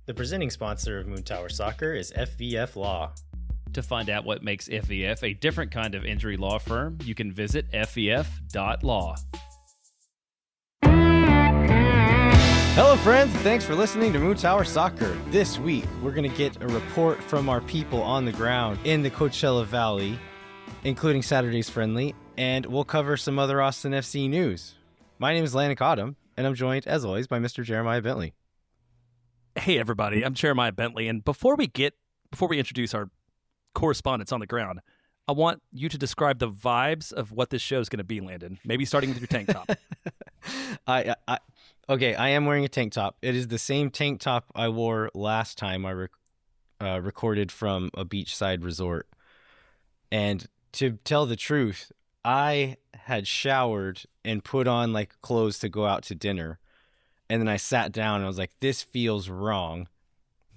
The presenting sponsor of Moon Tower Soccer is FVF Law. To find out what makes FVF a different kind of injury law firm, you can visit fvf.law. Hello, friends. Thanks for listening to Moon Tower Soccer. This week, we're going to get a report from our people on the ground in the Coachella Valley, including Saturday's friendly, and we'll cover some other Austin FC news. My name is Landon, and I'm joined, as always, by Mr. Jeremiah Bentley. Hey, everybody. I'm Jeremiah Bentley, and before we introduce our correspondents on the ground, I want you to describe the vibes of what this show is going to be, Landon. Maybe starting with your tank top. Okay, I am wearing a tank top. It is the same tank top I wore last time I recorded from a beachside resort. And to tell the truth, I had showered and put on like clothes to go out to dinner. And then I sat down and I was like, this feels wrong.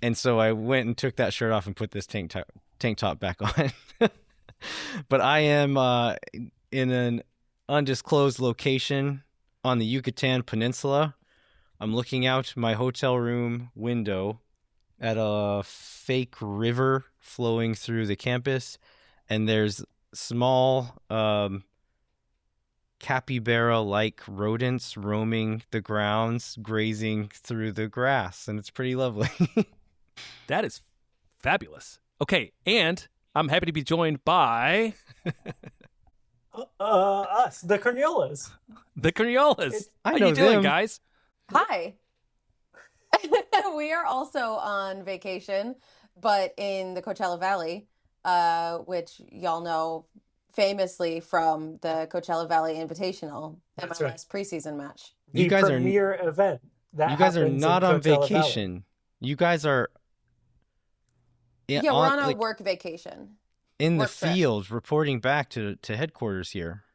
And so I went and took that shirt off and put this tank top back on. But I am in an undisclosed location on the Yucatan Peninsula. I'm looking out my hotel room window at a fake river flowing through the campus. And there's small capybara-like rodents roaming the grounds, grazing through the grass, and it's pretty lovely. That is fabulous. Okay, and I'm happy to be joined by... us, the Crugnolas. The Crugnolas. How you doing, guys? Hi. We are also on vacation, but in the Coachella Valley, which y'all know famously from the Coachella Valley Invitational That's MLS right. preseason match. You guys are premier event. You guys are happens not in on Coachella vacation. Valley. You guys are Yeah, we're on a like, work vacation. in the work trip. field reporting back to headquarters here.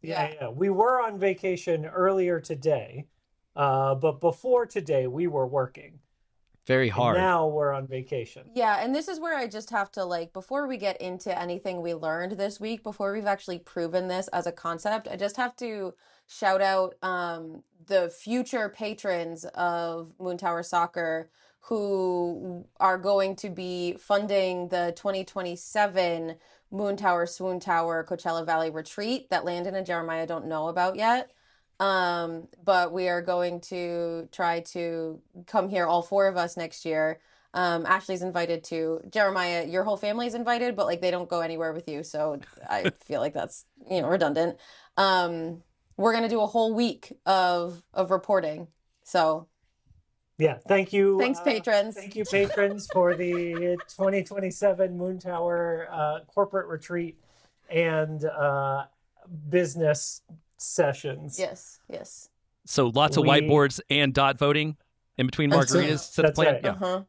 Yeah. We were on vacation earlier today, but before today we were working. Very hard. And now we're on vacation. Yeah, and this is where I just have to, before we get into anything we learned this week, before we've actually proven this as a concept, I just have to shout out the future patrons of Moon Tower Soccer who are going to be funding the 2027 Moon Tower Swoon Tower Coachella Valley retreat that Landon and Jeremiah don't know about yet. But we are going to try to come here, all four of us, next year. Ashley's invited too. Jeremiah, your whole family's invited, but they don't go anywhere with you, so I feel like that's redundant. We're gonna do a whole week of reporting. So Yeah, thank you. Thanks, patrons. Thank you, patrons, for the 2027 Moon Tower corporate retreat and business sessions. Yes. So lots of whiteboards and dot voting in between That's margaritas. it. Is that the That's plan? right. Yeah. Uh-huh.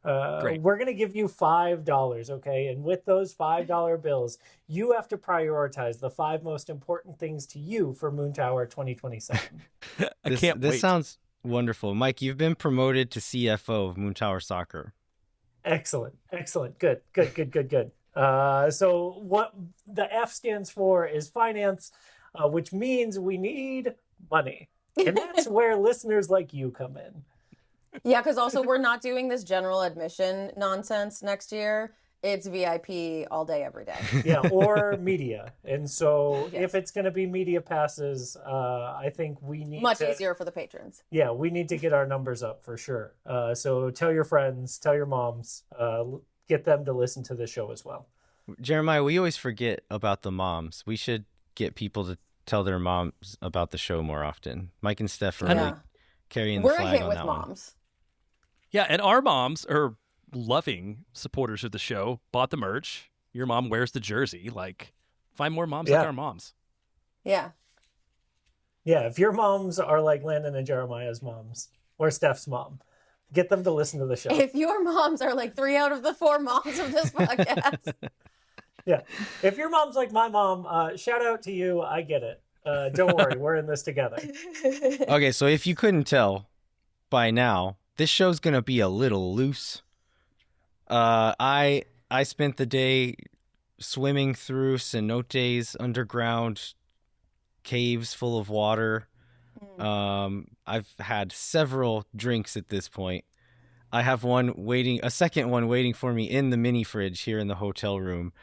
Yeah. Great. We're going to give you $5, okay? And with those $5 bills, you have to prioritize the 5 most important things to you for Moon Tower 2027. I can't This wait. sounds wonderful. Mike, you've been promoted to CFO of Moon Tower Soccer. Excellent. Good. So what the F stands for is finance, which means we need money. And that's where listeners like you come in. Yeah, because also we're not doing this general admission nonsense next year. It's VIP all day, every day. Yeah, or media. And so Yes. if it's going to be media passes, I think we need Much to, easier for the patrons. Yeah, we need to get our numbers up for sure. So tell your friends, tell your moms, get them to listen to the show as well. Jeremiah, we always forget about the moms. We should get people to tell their moms about the show more often. Mike and Steph are really Yeah. carrying the We're a flag hit on with that one. moms. Yeah, and our moms are loving supporters of the show, bought the merch. Your mom wears the jersey. Find more moms like Yeah. our moms. Yeah. Yeah, if your moms are like Landon and Jeremiah's moms, or Steph's mom, get them to listen to the show. If your moms are 3 out of the 4 moms of this podcast. Yeah. If your mom's like my mom, shout out to you. I get it. Don't worry. We're in this together. Okay, so if you couldn't tell by now, this show's going to be a little loose. I spent the day swimming through cenotes, underground caves full of water. I've had several drinks at this point. I have a second one waiting for me in the mini fridge here in the hotel room.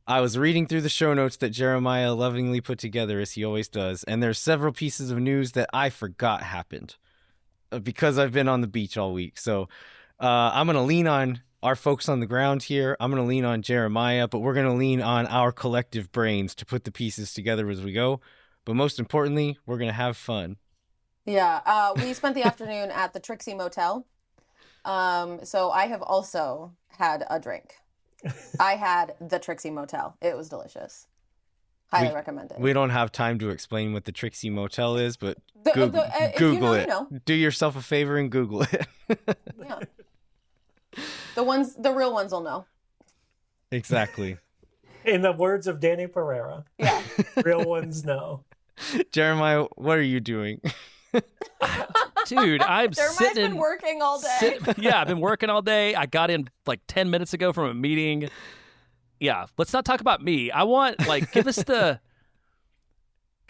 I was reading through the show notes that Jeremiah lovingly put together, as he always does, and there's several pieces of news that I forgot happened because I've been on the beach all week. So I'm going to lean on our folks on the ground here. I'm going to lean on Jeremiah, but we're going to lean on our collective brains to put the pieces together as we go. But most importantly, we're going to have fun. Yeah, we spent the afternoon at the Trixie Motel. So I have also had a drink. I had the Trixie Motel. It was delicious. Highly recommended. We don't have time to explain what the Trixie Motel is, but Google it. You know. Do yourself a favor and Google it. Yeah. The real ones will know. Exactly. In the words of Danny Pereira. Yeah. Real ones know. Jeremiah, what are you doing? Dude, I'm Jeremiah's been working all day. Yeah, I've been working all day. I got in like 10 minutes ago from a meeting. Yeah, let's not talk about me. I want, give us the...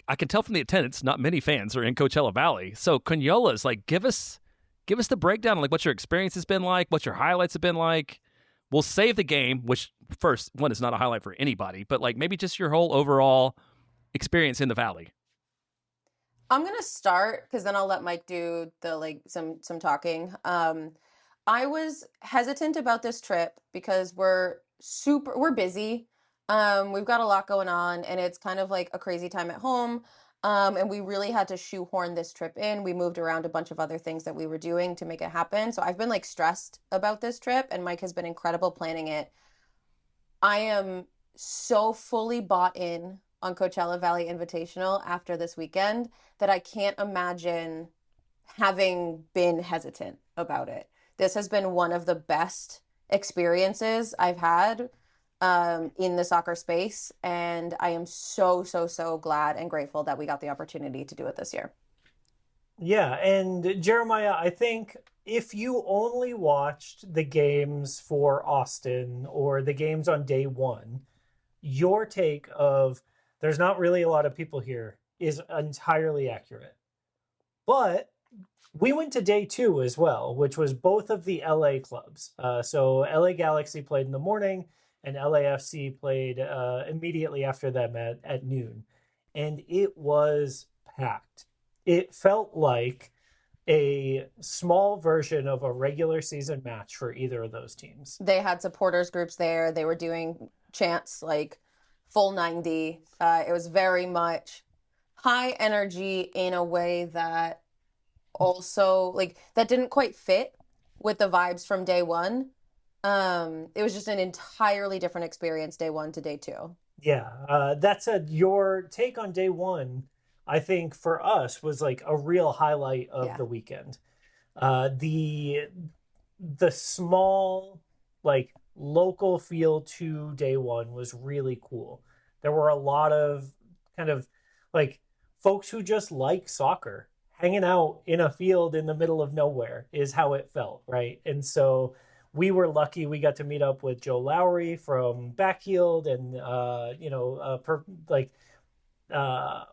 I can tell from the attendance, not many fans are in Coachella Valley. So, Crugnolas, give us the breakdown on what your experience has been like, what your highlights have been like. We'll save the game, which, first, one is not a highlight for anybody, but maybe just your whole overall experience in the Valley. I'm gonna start because then I'll let Mike do the some talking. I was hesitant about this trip because we're busy. We've got a lot going on, and it's kind of like a crazy time at home. And we really had to shoehorn this trip in. We moved around a bunch of other things that we were doing to make it happen. So I've been stressed about this trip, and Mike has been incredible planning it. I am so fully bought in on Coachella Valley Invitational after this weekend that I can't imagine having been hesitant about it. This has been one of the best experiences I've had in the soccer space, and I am so glad and grateful that we got the opportunity to do it this year. Yeah, and Jeremiah, I think if you only watched the games for Austin or the games on day one, your take of there's not really a lot of people here is entirely accurate. But we went to day two as well, which was both of the LA clubs. So LA Galaxy played in the morning and LAFC played immediately after them at noon. And it was packed. It felt like a small version of a regular season match for either of those teams. They had supporters groups there. They were doing chants full 90. It was very much high energy in a way that also that didn't quite fit with the vibes from day one. It was just an entirely different experience day one to day two. Yeah, that said, your take on day one, I think for us was a real highlight of the weekend. The small local feel to day one was really cool. There were a lot of kind of folks who just like soccer hanging out in a field in the middle of nowhere is how it felt, right? And so we were lucky we got to meet up with Joe Lowry from Backheeled and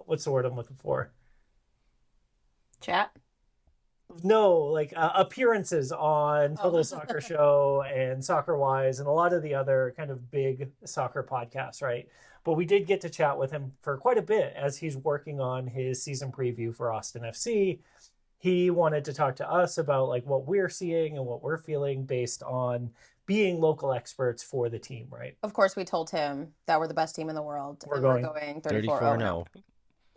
what's the word I'm looking for? Chat? No, appearances on Total Soccer Show and Soccer Wise and a lot of the other kind of big soccer podcasts, right? But we did get to chat with him for quite a bit as he's working on his season preview for Austin FC. He wanted to talk to us about what we're seeing and what we're feeling based on being local experts for the team, right? Of course, we told him that we're the best team in the world. We're going 34-0.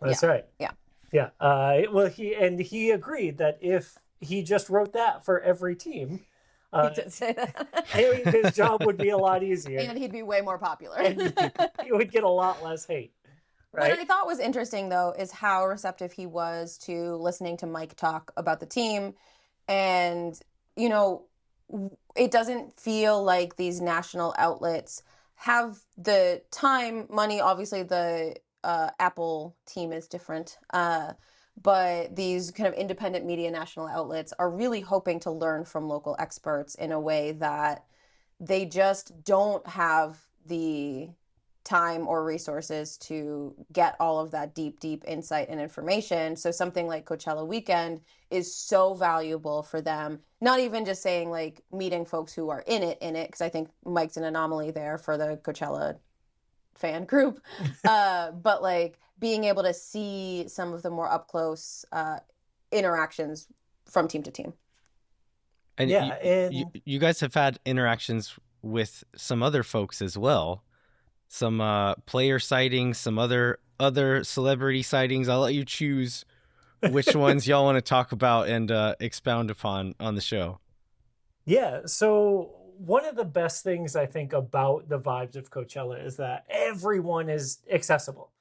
That's right. Yeah. Yeah. Well, he agreed that if he just wrote that for every team, he did say that. his job would be a lot easier. And he'd be way more popular. And he would get a lot less hate. Right? What I thought was interesting, though, is how receptive he was to listening to Mike talk about the team. And, it doesn't feel like these national outlets have the time, money. Obviously, the Apple team is different. But these kind of independent media national outlets are really hoping to learn from local experts in a way that they just don't have the time or resources to get all of that deep insight and information. So something like Coachella weekend is so valuable for them. Not even just saying like meeting folks who are in it, because I think Mike's an anomaly there for the Coachella fan group, but like being able to see some of the more up close interactions from team to team. And Yeah, you guys have had interactions with some other folks as well. Some player sightings, some other celebrity sightings. I'll let you choose which ones y'all want to talk about and expound upon on the show. Yeah, so one of the best things I think about the vibes of Coachella is that everyone is accessible.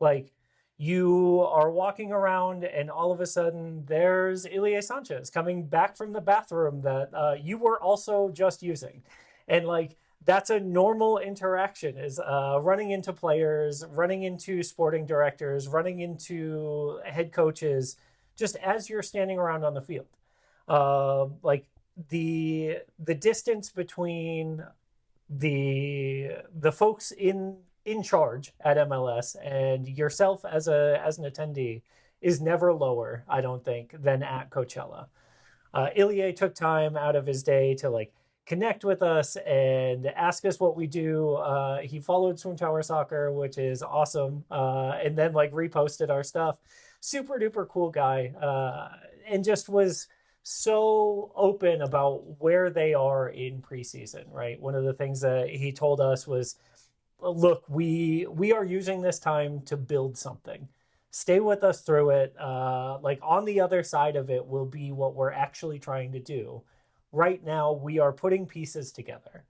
Like, you are walking around and all of a sudden there's Ilie Sanchez coming back from the bathroom that you were also just using. And like, that's a normal interaction, is running into players, running into sporting directors, running into head coaches, just as you're standing around on the field. Like, the distance between the folks in charge at MLS and yourself as an attendee is never lower, I don't think, than at Coachella. Ilie took time out of his day to like connect with us and ask us what we do. He followed Swim Tower Soccer, which is awesome, and then like reposted our stuff. Super duper cool guy, and just was so open about where they are in preseason, right? One of the things that he told us was, look, we are using this time to build something. Stay with us through it. Like, on the other side of it will be what we're actually trying to do. Right now, we are putting pieces together.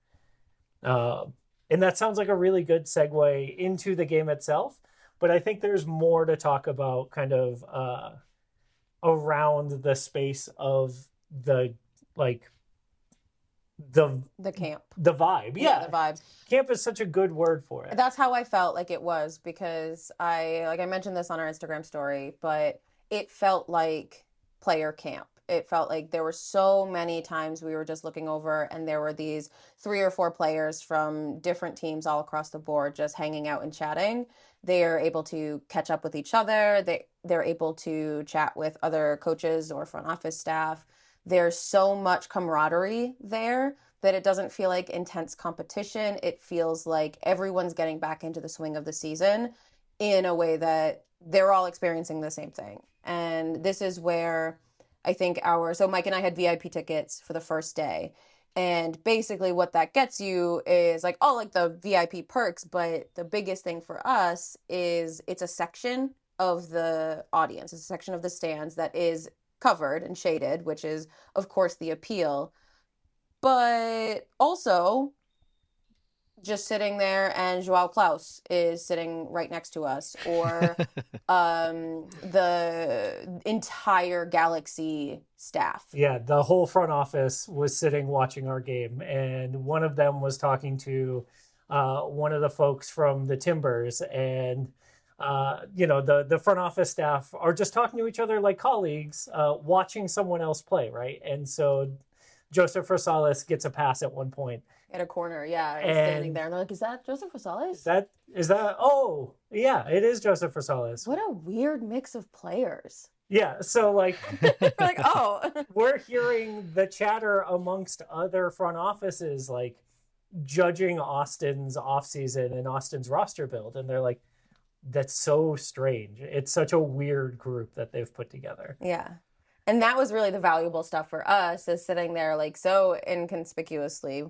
And that sounds like a really good segue into the game itself. But I think there's more to talk about kind of around the space of the like the camp, the vibe. The vibes. Camp is such a good word for it. That's how I felt like it was, because I mentioned this on our Instagram story, but it felt like player camp. It felt like there were so many times we were just looking over and there were these 3 or 4 players from different teams all across the board just hanging out and chatting. They're able to catch up with each other. They're able to chat with other coaches or front office staff. There's so much camaraderie there that it doesn't feel like intense competition. It feels like everyone's getting back into the swing of the season in a way that they're all experiencing the same thing. And this is where I think so Mike and I had VIP tickets for the first day. And basically what that gets you is like all like the VIP perks, but the biggest thing for us is it's a section of the audience, it's a section of the stands that is covered and shaded, which is of course the appeal, but also just sitting there and Joao Klaus is sitting right next to us, or the entire Galaxy staff. Yeah, the whole front office was sitting watching our game, and one of them was talking to one of the folks from the Timbers, and the front office staff are just talking to each other like colleagues, watching someone else play, right? And so Joseph Rosales gets a pass at one point. At a corner, yeah. He's standing there. And they're like, is that Joseph Rosales? Is that, oh, yeah, it is Joseph Rosales. What a weird mix of players. Yeah, so like, we're like, oh. We're hearing the chatter amongst other front offices, like judging Austin's offseason and Austin's roster build. And they're like, that's so strange. It's such a weird group that they've put together. Yeah. And that was really the valuable stuff for us, is sitting there like so inconspicuously.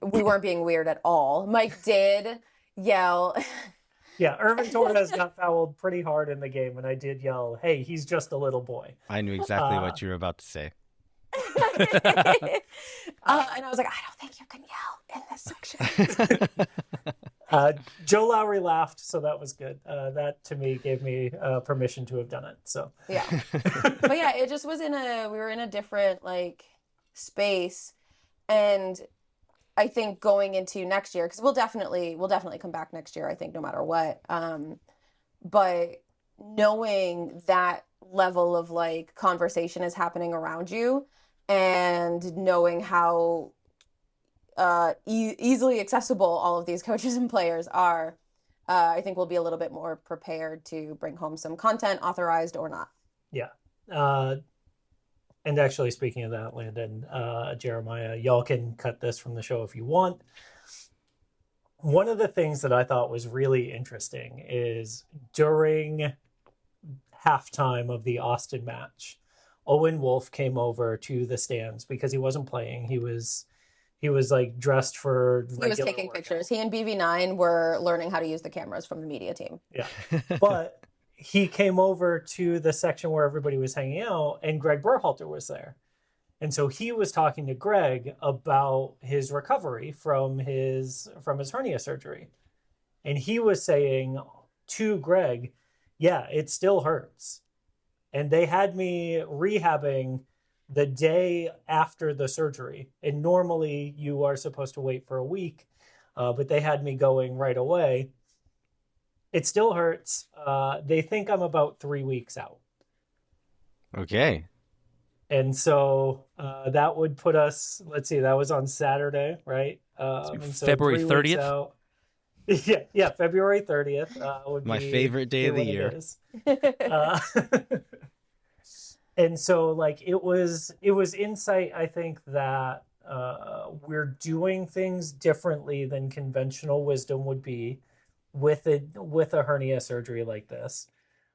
We weren't being weird at all. Mike did yell. Yeah, Irvin Torres got fouled pretty hard in the game, and I did yell, hey, he's just a little boy. I knew exactly what you were about to say. And I was like, I don't think you can yell in this section. Joe Lowry laughed, so that was good. That to me gave me permission to have done it. So yeah, but yeah, it just was we were in a different like space, and I think going into next year, because we'll definitely come back next year, I think, no matter what. But knowing that level of like conversation is happening around you, and knowing how easily accessible all of these coaches and players are, I think we'll be a little bit more prepared to bring home some content, authorized or not. Yeah. And actually, speaking of that, Landon, Jeremiah, y'all can cut this from the show if you want. One of the things that I thought was really interesting is during halftime of the Austin match, Owen Wolf came over to the stands because he wasn't playing. He was like dressed for regular He was taking workout. pictures. He and BV9 were learning how to use the cameras from the media team. Yeah. But he came over to the section where everybody was hanging out, and Greg Berhalter was there. And so he was talking to Greg about his recovery from his hernia surgery. And he was saying to Greg, yeah, it still hurts. And they had me rehabbing the day after the surgery. And normally you are supposed to wait for a week, but they had me going right away. It still hurts. They think I'm about 3 weeks out. Okay. And so that would put us, let's see, that was on Saturday, right? And so February 3 weeks 30th? out. Yeah, February 30th would My be favorite day of the when it year. is. And so like it was insight, I think, that we're doing things differently than conventional wisdom would be with a hernia surgery like this.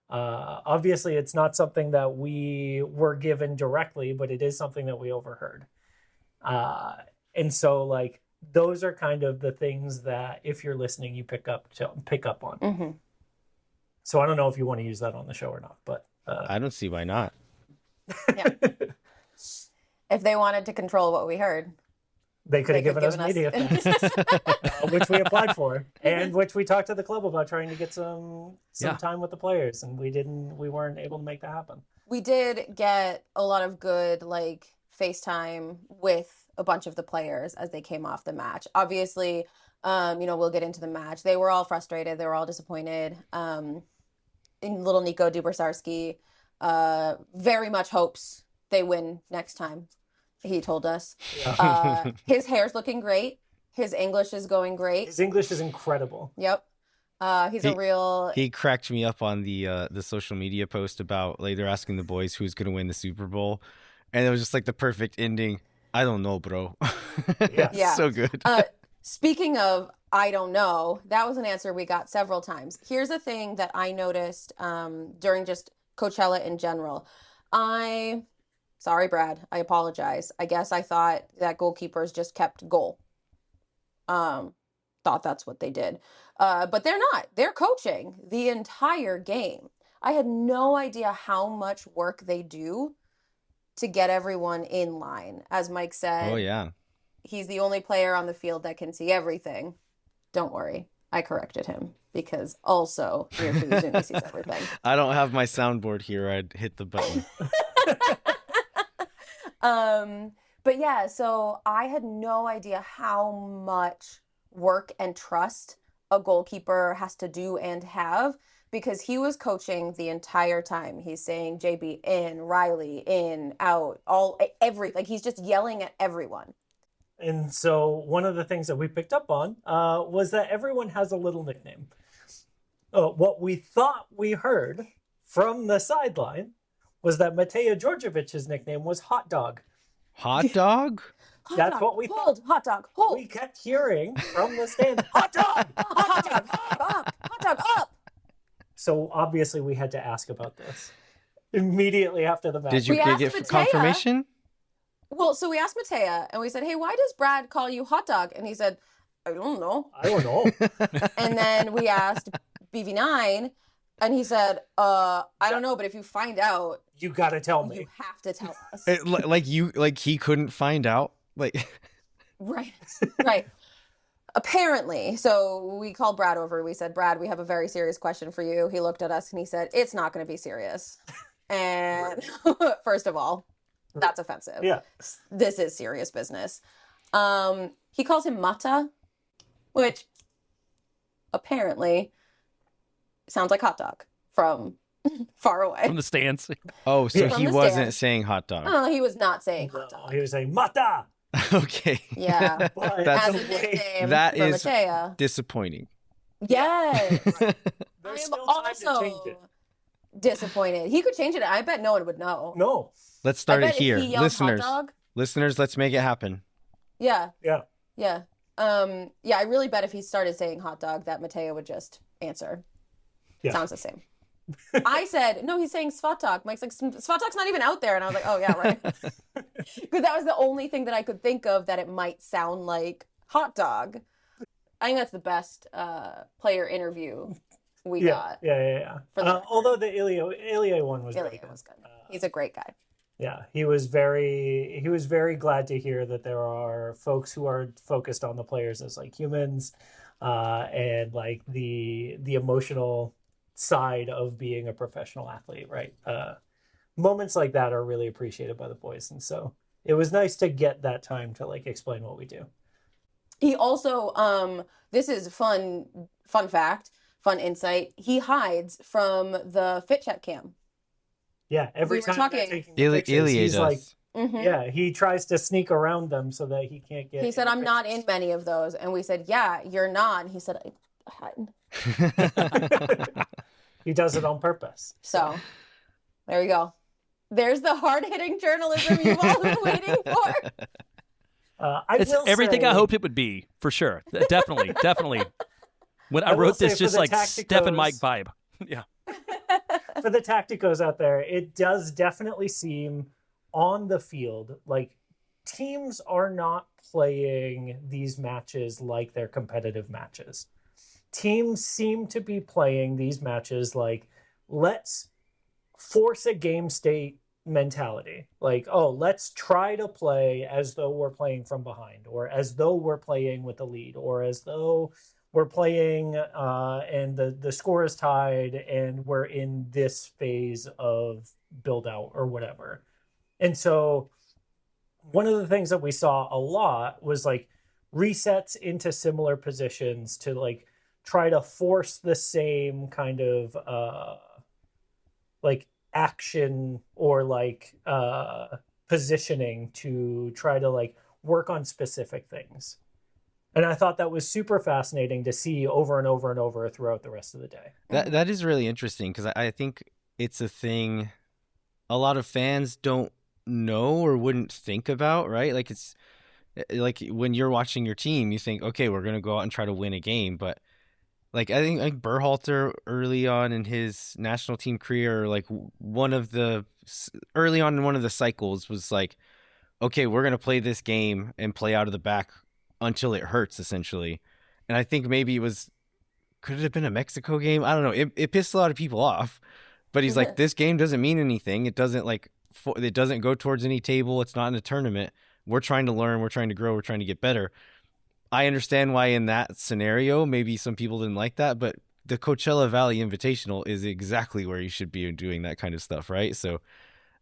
Obviously it's not something that we were given directly, but it is something that we overheard. And so like those are kind of the things that if you're listening, you pick up on. Mm-hmm. So I don't know if you want to use that on the show or not, but I don't see why not. Yeah. If they wanted to control what we heard, they could have given us media media things, which we applied for, and which we talked to the club about trying to get some time with the players, and we weren't able to make that happen. We did get a lot of good like FaceTime with a bunch of the players as they came off the match. Obviously, we'll get into the match. They were all frustrated. They were all disappointed. Little Nico Dubersarski very much hopes they win next time. He told us. Yeah. His hair's looking great. His English is going great. His English is incredible. Yep. He's a real... He cracked me up on the social media post about like they're asking the boys who's going to win the Super Bowl. And it was just like the perfect ending. I don't know, bro. Yeah. So good. Speaking of, I don't know, that was an answer we got several times. Here's a thing that I noticed during just Coachella in general. Sorry, Brad, I apologize. I guess I thought that goalkeepers just kept goal. Thought that's what they did. But they're not. They're coaching the entire game. I had no idea how much work they do to get everyone in line. As Mike said, Oh, yeah. He's the only player on the field that can see everything. Don't worry. I corrected him because also Uzuni sees everything. I don't have my soundboard here. I'd hit the button. But yeah, so I had no idea how much work and trust a goalkeeper has to do and have, because he was coaching the entire time. He's saying JB in, Riley in, out, like he's just yelling at everyone. And so one of the things that we picked up on was that everyone has a little nickname. What we thought we heard from the sideline was that Mateja Djordjevic's nickname was Hot Dog. Hot dog? That's what we hold, thought. Hot dog, hold. We kept hearing from the stand, Hot Dog! Hot dog, hot dog, up. So obviously we had to ask about this immediately after the match. Did you get Mateja. confirmation? Well, so we asked Mateja and we said, hey, why does Brad call you Hot Dog? And he said, I don't know. I don't know. And then we asked BV9 and he said, I don't know, but if you find out, You got to tell me. you have to tell us. Like he couldn't find out? Like Right. Apparently. So we called Brad over. We said, Brad, we have a very serious question for you. He looked at us and he said, it's not going to be serious. And first of all, that's offensive. Yeah. This is serious business. He calls him Mata, which apparently sounds like hot dog from far away. From the stands. oh, so Yeah. he From the wasn't stands. saying hot dog. Oh, he was not saying hot No, dog. he was saying, Mata! Okay. Yeah. But That's As the in way- this game that for is Matea. disappointing. Yes. I there's am still time to also change it. disappointed. He could change it. I bet no one would know. No. Let's I start it bet if here. he yelled Listeners, hot dog. listeners, let's make it happen. Yeah. Yeah. Yeah. Yeah, I really bet if he started saying hot dog that Mateo would just answer. Yeah. Sounds the same. I said, no, he's saying Svatok. Mike's like, Svatok's not even out there. And I was like, oh, yeah, right. Because that was the only thing that I could think of that it might sound like hot dog. I think that's the best player interview we got. Yeah. For the Although the Ilya one was really Ilya good. was good. He's a great guy. Yeah, he was very glad to hear that there are folks who are focused on the players as like humans, and like the emotional side of being a professional athlete, right? Moments like that are really appreciated by the boys, and so it was nice to get that time to like explain what we do. He also, this is fun fact, fun insight. He hides from the fit check cam. Yeah, every We were time talking- they're taking the pictures, Ilya he's does. like, Mhm. yeah, he tries to sneak around them so that he can't get. He said, any I'm not pictures." in many of those. And we said, yeah, you're not. And he said, I He does it on purpose. So there you go. There's the hard-hitting journalism you've all been waiting for. It's everything I hoped it would be, for sure. Definitely. When I I will wrote this, say for just the like Steph and Mike Tacticos- vibe. Yeah. For the tacticos out there, it does definitely seem on the field like teams are not playing these matches like they're competitive matches. Teams seem to be playing these matches like, let's force a game state mentality. Like, oh, let's try to play as though we're playing from behind, or as though we're playing with the lead, or as though we're playing and the score is tied and we're in this phase of build out or whatever. And so one of the things that we saw a lot was like resets into similar positions to like try to force the same kind of like action or like positioning to try to like work on specific things. And I thought that was super fascinating to see over and over and over throughout the rest of the day. That is really interesting because I think it's a thing a lot of fans don't know or wouldn't think about, right? Like it's like when you're watching your team, you think, okay, we're going to go out and try to win a game. But like, I think like Berhalter early on in his national team career, like early on in one of the cycles was like, okay, we're going to play this game and play out of the back until it hurts, essentially. And I think maybe could it have been a Mexico game? I don't know. It pissed a lot of people off, but he's like, this game doesn't mean anything. It doesn't it doesn't go towards any table. It's not in a tournament. We're trying to learn. We're trying to grow. We're trying to get better. I understand why in that scenario, maybe some people didn't like that, but the Coachella Valley Invitational is exactly where you should be doing that kind of stuff, right? So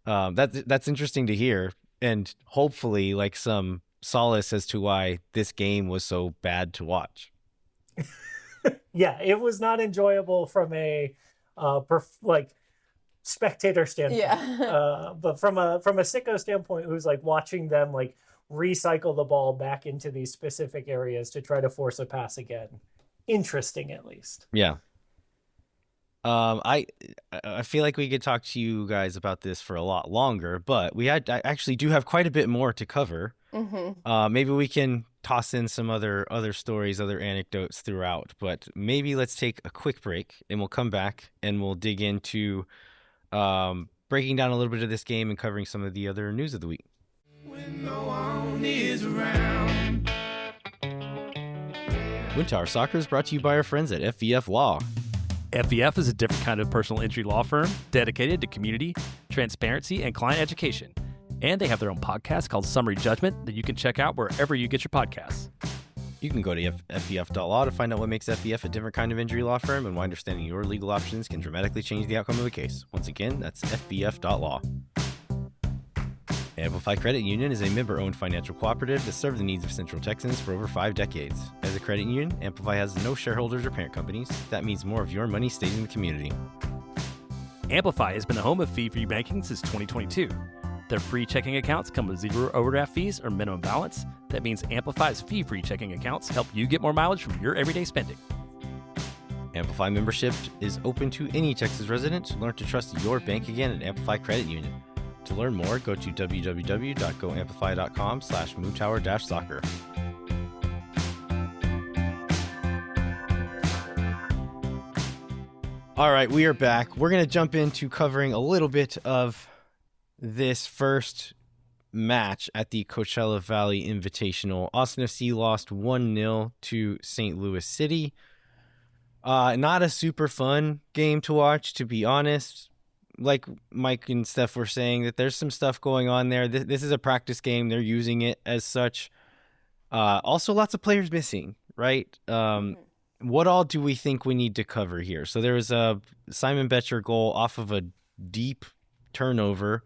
that's interesting to hear, and hopefully like some solace as to why this game was so bad to watch. Yeah, it was not enjoyable from a spectator standpoint. Yeah. But from a sicko standpoint, who's like watching them like recycle the ball back into these specific areas to try to force a pass again. Interesting, at least. Yeah. I feel like we could talk to you guys about this for a lot longer, but I actually do have quite a bit more to cover. Mm-hmm. Maybe we can toss in some other stories, other anecdotes throughout, but maybe let's take a quick break and we'll come back and we'll dig into breaking down a little bit of this game and covering some of the other news of the week. When no one is around. Wind Tower Soccer is brought to you by our friends at FVF Law. FVF is a different kind of personal injury law firm dedicated to community, transparency, and client education. And they have their own podcast called Summary Judgment that you can check out wherever you get your podcasts. You can go to FVF.law to find out what makes FVF a different kind of injury law firm and why understanding your legal options can dramatically change the outcome of a case. Once again, that's FVF.law. Amplify Credit Union is a member-owned financial cooperative that served the needs of Central Texans for over 5 decades. As a credit union, Amplify has no shareholders or parent companies. That means more of your money stays in the community. Amplify has been the home of fee-free banking since 2022. Their free checking accounts come with 0 overdraft fees or minimum balance. That means Amplify's fee-free checking accounts help you get more mileage from your everyday spending. Amplify membership is open to any Texas resident. Learn to trust your bank again at Amplify Credit Union. To learn more, go to www.goamplify.com/moontower-soccer. All right, we are back. We're going to jump into covering a little bit of this first match at the Coachella Valley Invitational. Austin FC lost 1-0 to St. Louis City. Not a super fun game to watch, to be honest. Like Mike and Steph were saying, that there's some stuff going on there. This is a practice game. They're using it as such. Also, lots of players missing, right? What all do we think we need to cover here? So there was a Simon Betcher goal off of a deep turnover,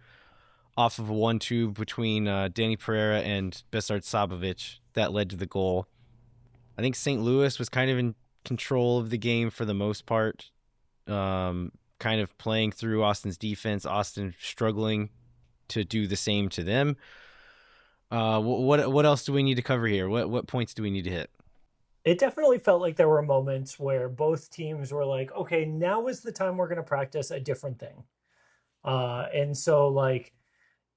off of a 1-2 between Danny Pereira and Besart Sabovic that led to the goal. I think St. Louis was kind of in control of the game for the most part, kind of playing through Austin's defense, Austin struggling to do the same to them. What else do we need to cover here? What points do we need to hit? It definitely felt like there were moments where both teams were like, okay, now is the time we're going to practice a different thing. And so like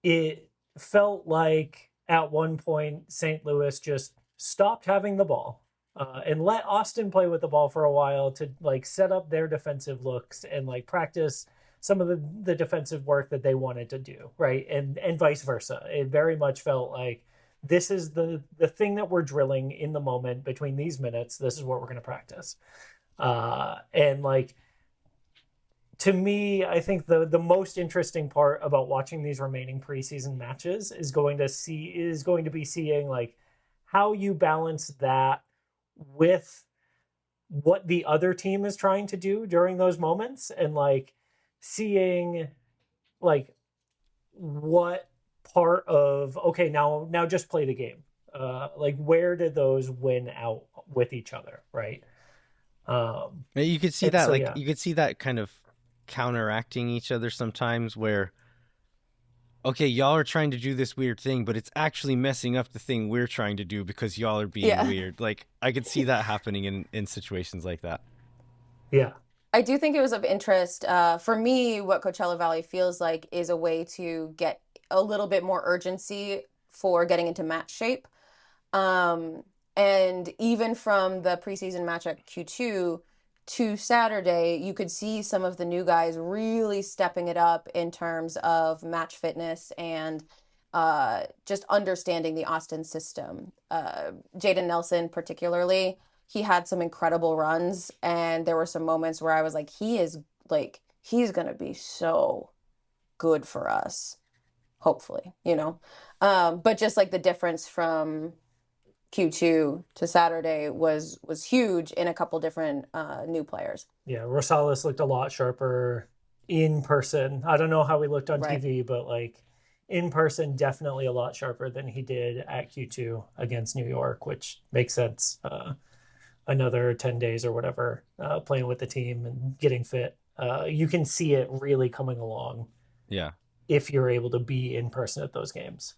it felt like at one point St. Louis just stopped having the ball and let Austin play with the ball for a while to like set up their defensive looks and like practice some of the defensive work that they wanted to do, right? And vice versa. It very much felt like this is the thing that we're drilling in the moment between these minutes. This is what we're going to practice. And like, to me, I think the most interesting part about watching these remaining preseason matches is going to be seeing like how you balance that with what the other team is trying to do during those moments, and like seeing like what part of, okay, now just play the game. Like where did those win out with each other, right? You could see that, so, like yeah. you could see that kind of counteracting each other sometimes, where okay, y'all are trying to do this weird thing, but it's actually messing up the thing we're trying to do because y'all are being weird. Like I could see that happening in situations like that. Yeah. I do think it was of interest. For me, what Coachella Valley feels like is a way to get a little bit more urgency for getting into match shape. And even from the preseason match at Q2 to Saturday, you could see some of the new guys really stepping it up in terms of match fitness and just understanding the Austin system. Jaden Nelson particularly, he had some incredible runs, and there were some moments where I was like, he's going to be so good for us, hopefully, but just like the difference from Q2 to Saturday was huge in a couple different new players. Yeah, Rosales looked a lot sharper in person. I don't know how he looked on TV, but like in person, definitely a lot sharper than he did at Q2 against New York, which makes sense. Another 10 days or whatever, playing with the team and getting fit. You can see it really coming along. Yeah. If you're able to be in person at those games.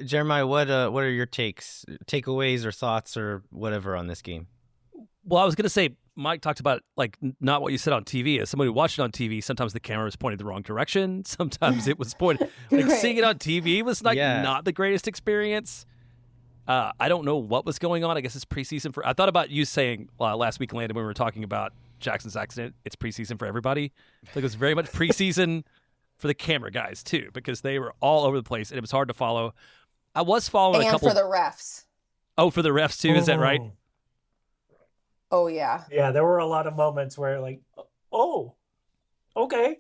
Jeremiah, what are your takeaways or thoughts or whatever on this game? Well, I was going to say, Mike talked about like not what you said on TV. As somebody who watched it on TV, sometimes the camera was pointed the wrong direction. Sometimes it was pointed like seeing it on TV was like not the greatest experience. I don't know what was going on. I guess it's preseason I thought about you saying last week, Landon, when we were talking about Jackson's accident, it's preseason for everybody. Like it was very much preseason for the camera guys too, because they were all over the place and it was hard to follow. I was following a couple. And for the refs. Oh, for the refs too? Is that right? Oh, yeah. Yeah, there were a lot of moments where like, oh, okay.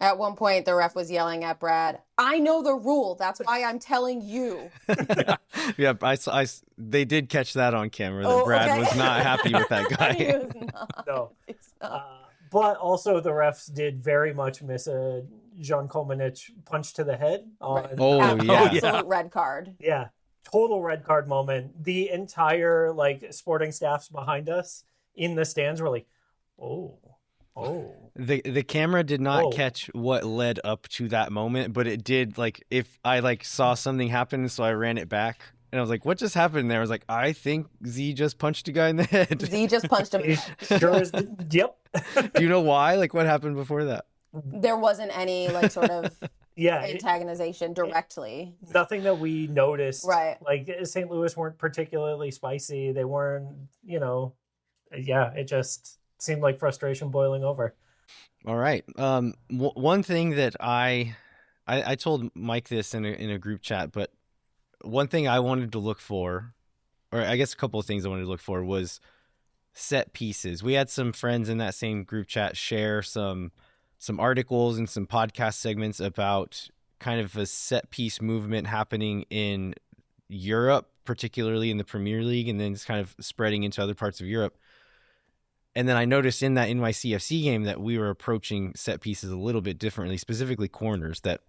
At one point, the ref was yelling at Brad, I know the rule. That's why I'm telling you. Yeah, they did catch that on camera, that Brad was not happy with that guy. He was not. No. But also the refs did very much miss a Jean Komenich punch to the head. Absolute red card. Yeah, total red card moment. The entire like sporting staffs behind us in the stands were like, oh. Oh. The camera did not Oh. catch what led up to that moment, but it did, like, if I like saw something happen, so I ran it back and I was like, what just happened there? I was like, I think Z just punched a guy in the head. Z just punched him. It sure is. Yep. Do you know why? Like, what happened before that? There wasn't any like sort of Yeah. antagonization directly. Nothing that we noticed. Right. Like St. Louis weren't particularly spicy. They weren't, yeah, it just seemed like frustration boiling over. All right. One thing that I told Mike this in a group chat, but one thing I wanted to look for, or I guess a couple of things I wanted to look for, was set pieces. We had some friends in that same group chat share some articles and some podcast segments about kind of a set piece movement happening in Europe, particularly in the Premier League, and then it's kind of spreading into other parts of Europe. And then I noticed in that NYCFC game that we were approaching set pieces a little bit differently, specifically corners, that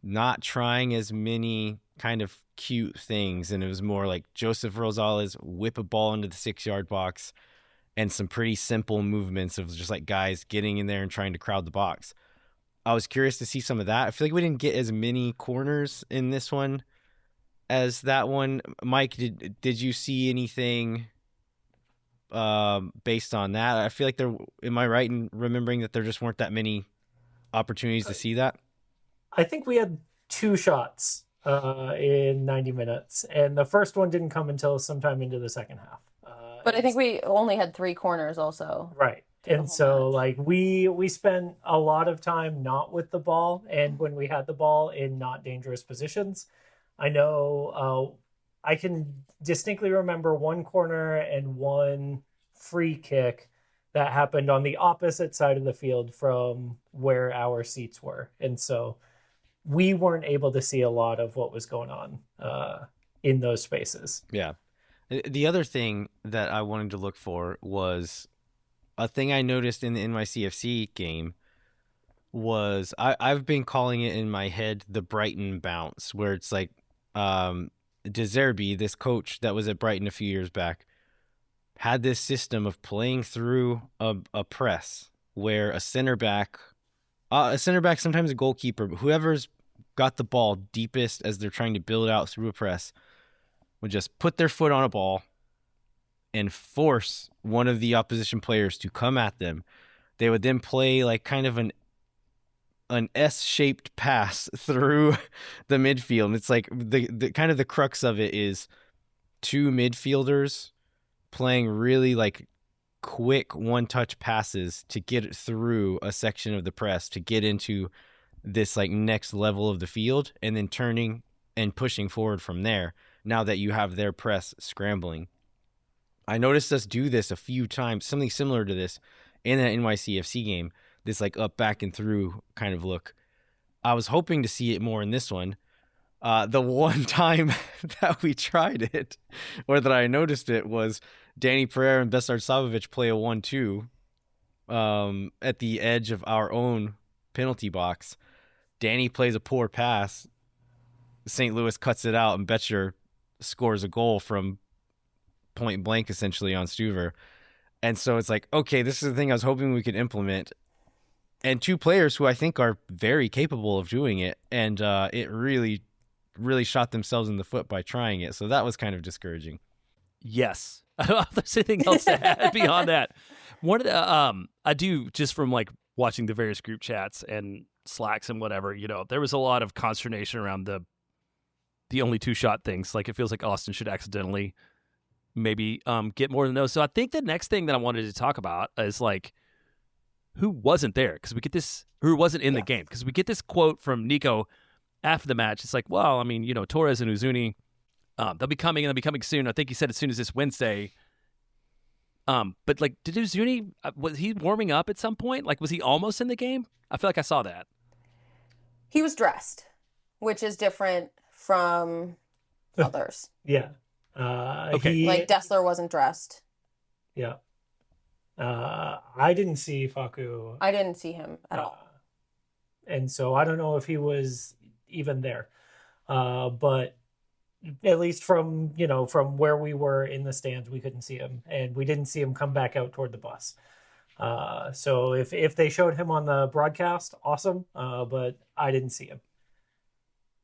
not trying as many kind of cute things. And it was more like Joseph Rosales whip a ball into the 6-yard box and some pretty simple movements of just like guys getting in there and trying to crowd the box. I was curious to see some of that. I feel like we didn't get as many corners in this one as that one. Mike, did you see anything based on that? I feel like am I right in remembering that there just weren't that many opportunities to see that? I think we had 2 shots in 90 minutes, and the first one didn't come until sometime into the second half. But I think we only had 3 corners also. Right. And so like we spent a lot of time not with the ball, and when we had the ball, in not dangerous positions. I know I can distinctly remember 1 corner and 1 free kick that happened on the opposite side of the field from where our seats were. And so we weren't able to see a lot of what was going on in those spaces. Yeah. The other thing that I wanted to look for was a thing I noticed in the NYCFC game was I've been calling it in my head the Brighton bounce, where it's like De Zerbi, this coach that was at Brighton a few years back, had this system of playing through a press where a center back, sometimes a goalkeeper, but whoever's got the ball deepest as they're trying to build out through a press would just put their foot on a ball and force one of the opposition players to come at them. They would then play like kind of an S-shaped pass through the midfield. And it's like the kind of the crux of it is 2 midfielders playing really like quick one-touch passes to get it through a section of the press to get into this like next level of the field, and then turning and pushing forward from there now that you have their press scrambling. I noticed us do this a few times, something similar to this in that NYCFC game, this like up, back, and through kind of look. I was hoping to see it more in this one. The one time that we tried it, or that I noticed it, was Danny Pereira and Besard Savovic play a 1-2 at the edge of our own penalty box. Danny plays a poor pass. St. Louis cuts it out, and Betcher scores a goal from point blank, essentially, on Stuver. And so it's like, okay, this is the thing I was hoping we could implement. And 2 players who I think are very capable of doing it, and it really, really shot themselves in the foot by trying it. So that was kind of discouraging. Yes. I don't know if there's anything else to add beyond that. One of the, I do, just from like watching the various group chats and Slacks and whatever, there was a lot of consternation around the only 2-shot things. Like, it feels like Austin should accidentally maybe get more than those. So I think the next thing that I wanted to talk about is like, who wasn't there? Because we get this, who wasn't in the game? Because we get this quote from Nico after the match. It's like, well, I mean, Torres and Uzuni, they'll be coming, and they'll be coming soon. I think he said as soon as this Wednesday. But like, did Uzuni, was he warming up at some point? Like, was he almost in the game? I feel like I saw that. He was dressed, which is different from others. Yeah. Okay. Like Dessler wasn't dressed. Yeah. I didn't see Faku. I didn't see him at all. And so I don't know if he was even there. But at least from where we were in the stands, we couldn't see him. And we didn't see him come back out toward the bus. So if they showed him on the broadcast, awesome. But I didn't see him.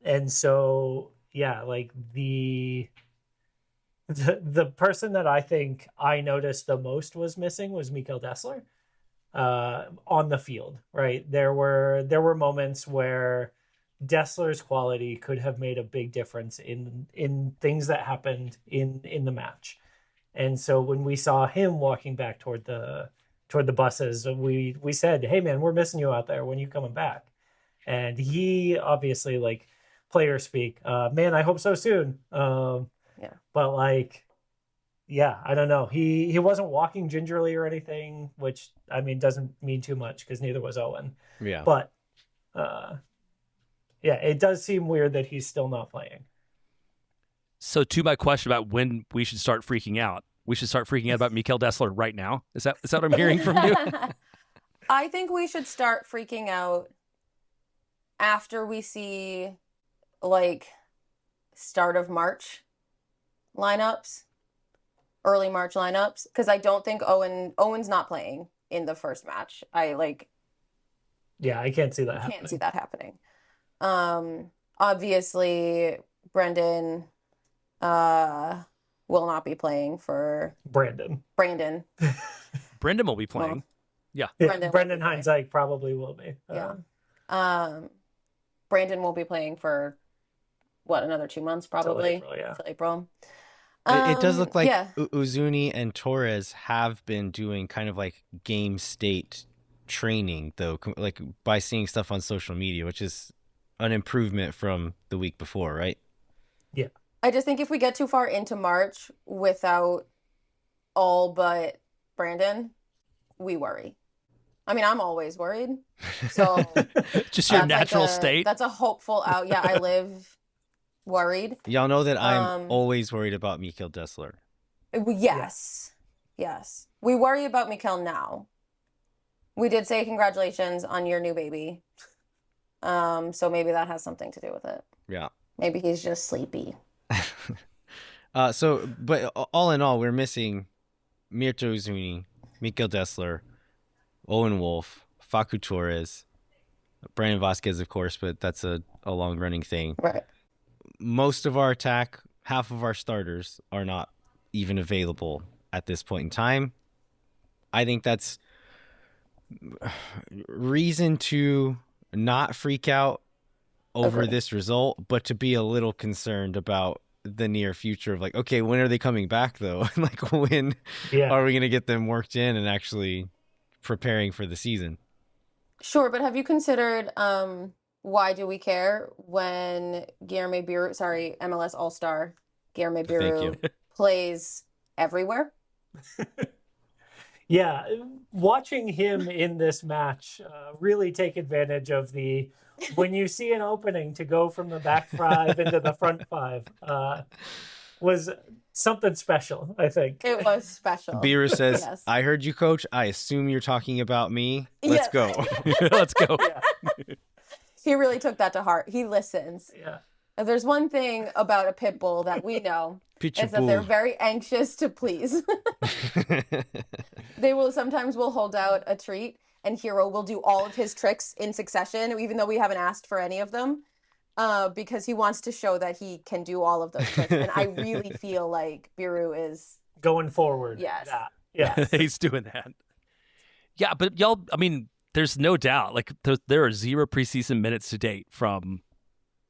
And so, yeah, like the person that I think I noticed the most was missing was Mikael Dessler on the field, right? There were moments where Dessler's quality could have made a big difference in things that happened in the match. And so when we saw him walking back toward the buses, we said, "Hey man, we're missing you out there. When are you coming back?" And he obviously, like, player speak, man, I hope so soon. Yeah. But like, yeah, I don't know. He wasn't walking gingerly or anything, which I mean doesn't mean too much because neither was Owen. Yeah. But yeah, it does seem weird that he's still not playing. So to my question about when we should start freaking out, we should start freaking out about Mikael Dessler right now. Is that what I'm hearing from you? I think we should start freaking out after we see, like, start of March lineups, early March lineups, because I don't think Owen's not playing in the first match. Yeah, I can't see that can't happening. see that happening. Obviously Brendan will not be playing for Brandon. Brandon. Brendan will be playing. Yeah, Brendan Brendan will be Heinzike probably will be. Yeah. Brandon will be playing for what, another 2 months probably Till April, yeah. till April. It does look like yeah. Uzuni and Torres have been doing kind of like game state training, though, like by seeing stuff on social media, which is an improvement from the week before, right? Yeah. I just think if we get too far into March without all but Brandon, we worry. I mean, I'm always worried. So Just your that's natural like state. That's a hopeful out. Yeah, I live worried. Y'all know that I'm always worried about Mikael Dessler. Yes. Yes. We worry about Mikael now. We did say congratulations on your new baby. So maybe that has something to do with it. Yeah. Maybe he's just sleepy. But all in all, we're missing Mirto Uzuni, Mikael Dessler, Owen Wolf, Facu Torres, Brandon Vasquez, of course, but that's a long-running thing. Right. Most of our attack, half of our starters are not even available at this point in time. I think that's reason to not freak out over this result, but to be a little concerned about the near future of like, okay, when are they coming back though? Like, when are we going to get them worked in and actually preparing for the season? Sure, but have you considered why do we care when Guilherme Biru, MLS All-Star Guilherme Biru plays everywhere? Yeah, watching him in this match really take advantage of when you see an opening to go from the back five into the front five was something special, I think. It was special. Biru says, yes. I heard you, coach. I assume you're talking about me. Let's go. Let's go. Yeah. He really took that to heart. He listens. Yeah. If there's one thing about a pit bull that we know, it's that they're very anxious to please. They will sometimes hold out a treat, and Hero will do all of his tricks in succession, even though we haven't asked for any of them, because he wants to show that he can do all of those tricks. And I really feel like Biru is going forward. Yes. Yeah. He's doing that. Yeah, but y'all, I mean, there's no doubt. Like, there are 0 preseason minutes to date from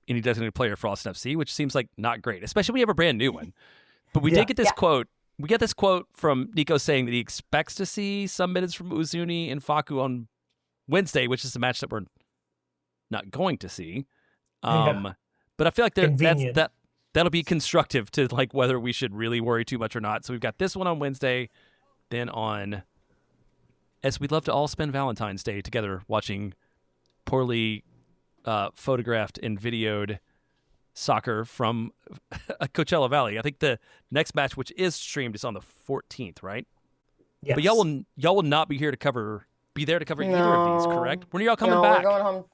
any designated player for Austin FC, which seems like not great, especially when you have a brand new one. But we did get this quote. We get this quote from Nico saying that he expects to see some minutes from Uzuni and Facu on Wednesday, which is a match that we're not going to see. But I feel like that'll be constructive to like whether we should really worry too much or not. So we've got this one on Wednesday, then on, as we'd love to all spend Valentine's Day together watching poorly photographed and videoed soccer from Coachella Valley. I think the next match, which is streamed, is on the 14th, right? Yes. But y'all will not be there to cover either of these, correct? When are y'all coming back? We're going home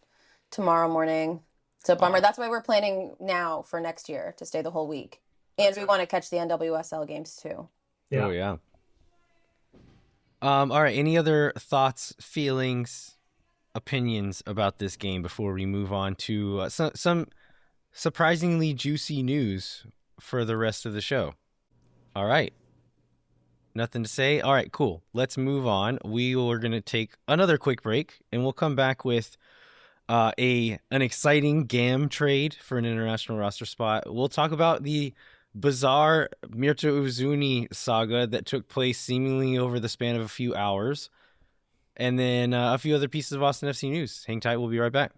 tomorrow morning. It's a bummer. That's why we're planning now for next year to stay the whole week. And we want to catch the NWSL games too. Yeah. Oh, yeah. All right. Any other thoughts, feelings, opinions about this game before we move on to some surprisingly juicy news for the rest of the show? All right. Nothing to say? All right, cool. Let's move on. We are going to take another quick break, and we'll come back with an exciting GAM trade for an international roster spot. We'll talk about the bizarre Mirta Uzuni saga that took place seemingly over the span of a few hours, and then a few other pieces of Austin FC news. Hang tight. We'll be right back.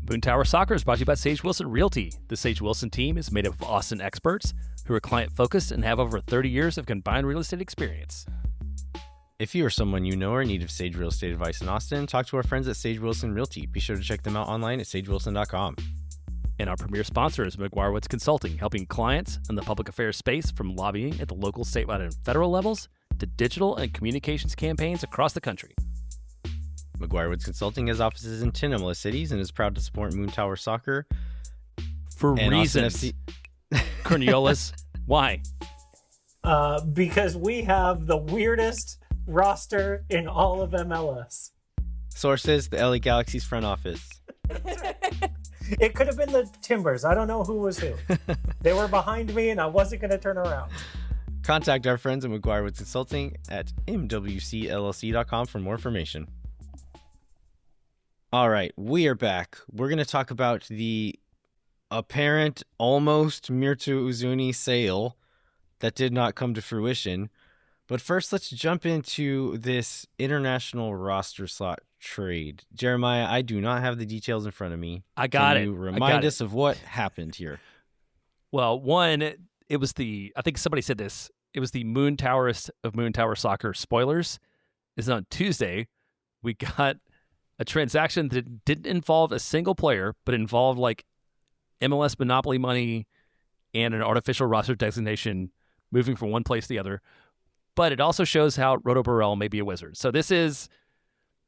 Moon Tower Soccer is brought to you by Sage Wilson Realty. The Sage Wilson team is made up of Austin experts who are client-focused and have over 30 years of combined real estate experience. If you or someone you know are in need of Sage Real Estate advice in Austin, talk to our friends at Sage Wilson Realty. Be sure to check them out online at sagewilson.com. And our premier sponsor is McGuire Woods Consulting, helping clients in the public affairs space from lobbying at the local, statewide, and federal levels to digital and communications campaigns across the country. McGuire Woods Consulting has offices in 10 MLS cities and is proud to support Moon Tower Soccer. For and reasons. Crugnolas, why? Because we have the weirdest roster in all of MLS. Sources, the LA Galaxy's front office. It could have been the Timbers. I don't know who was who. They were behind me and I wasn't going to turn around. Contact our friends at McGuire Woods Consulting at mwcllc.com for more information. All right, we are back. We're going to talk about the apparent almost Mirta Uzuni sale that did not come to fruition. But first, let's jump into this international roster slot trade. Jeremiah, I do not have the details in front of me. I got it. Can you remind us of what happened here? Well, one, it was I think somebody said this, it was the Moon Towerist of Moon Tower Soccer spoilers. Is on Tuesday, we got a transaction that didn't involve a single player, but involved like MLS monopoly money and an artificial roster designation moving from one place to the other. But it also shows how Roto Burrell may be a wizard. So this is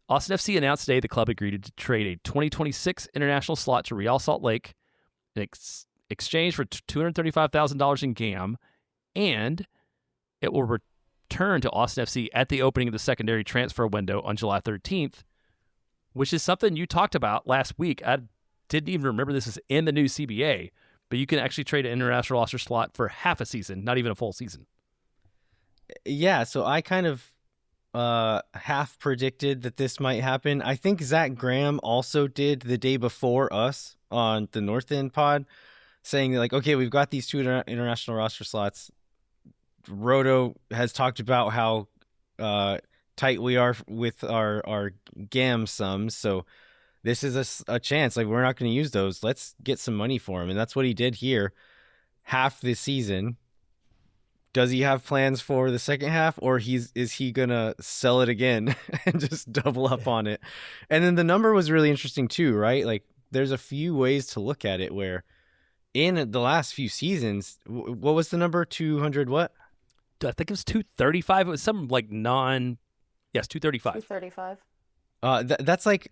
Austin FC announced today the club agreed to trade a 2026 international slot to Real Salt Lake in exchange for $235,000 in GAM, and it will return to Austin FC at the opening of the secondary transfer window on July 13th, which is something you talked about last week. I didn't even remember this is in the new CBA, but you can actually trade an international roster slot for half a season, not even a full season. Yeah, so I kind of half predicted that this might happen. I think Zach Graham also did the day before us on the North End pod, saying like, okay, we've got these two international roster slots. Roto has talked about how tight we are with our GAM sums, so this is a chance. Like, we're not going to use those. Let's get some money for him, and that's what he did here. Half the season. Does he have plans for the second half, or is he gonna sell it again and just double up on it? And then the number was really interesting too, right? Like, there's a few ways to look at it. Where in the last few seasons, what was the number? 200 what? I think it was 235. It was some like yes, 235. 235. That's like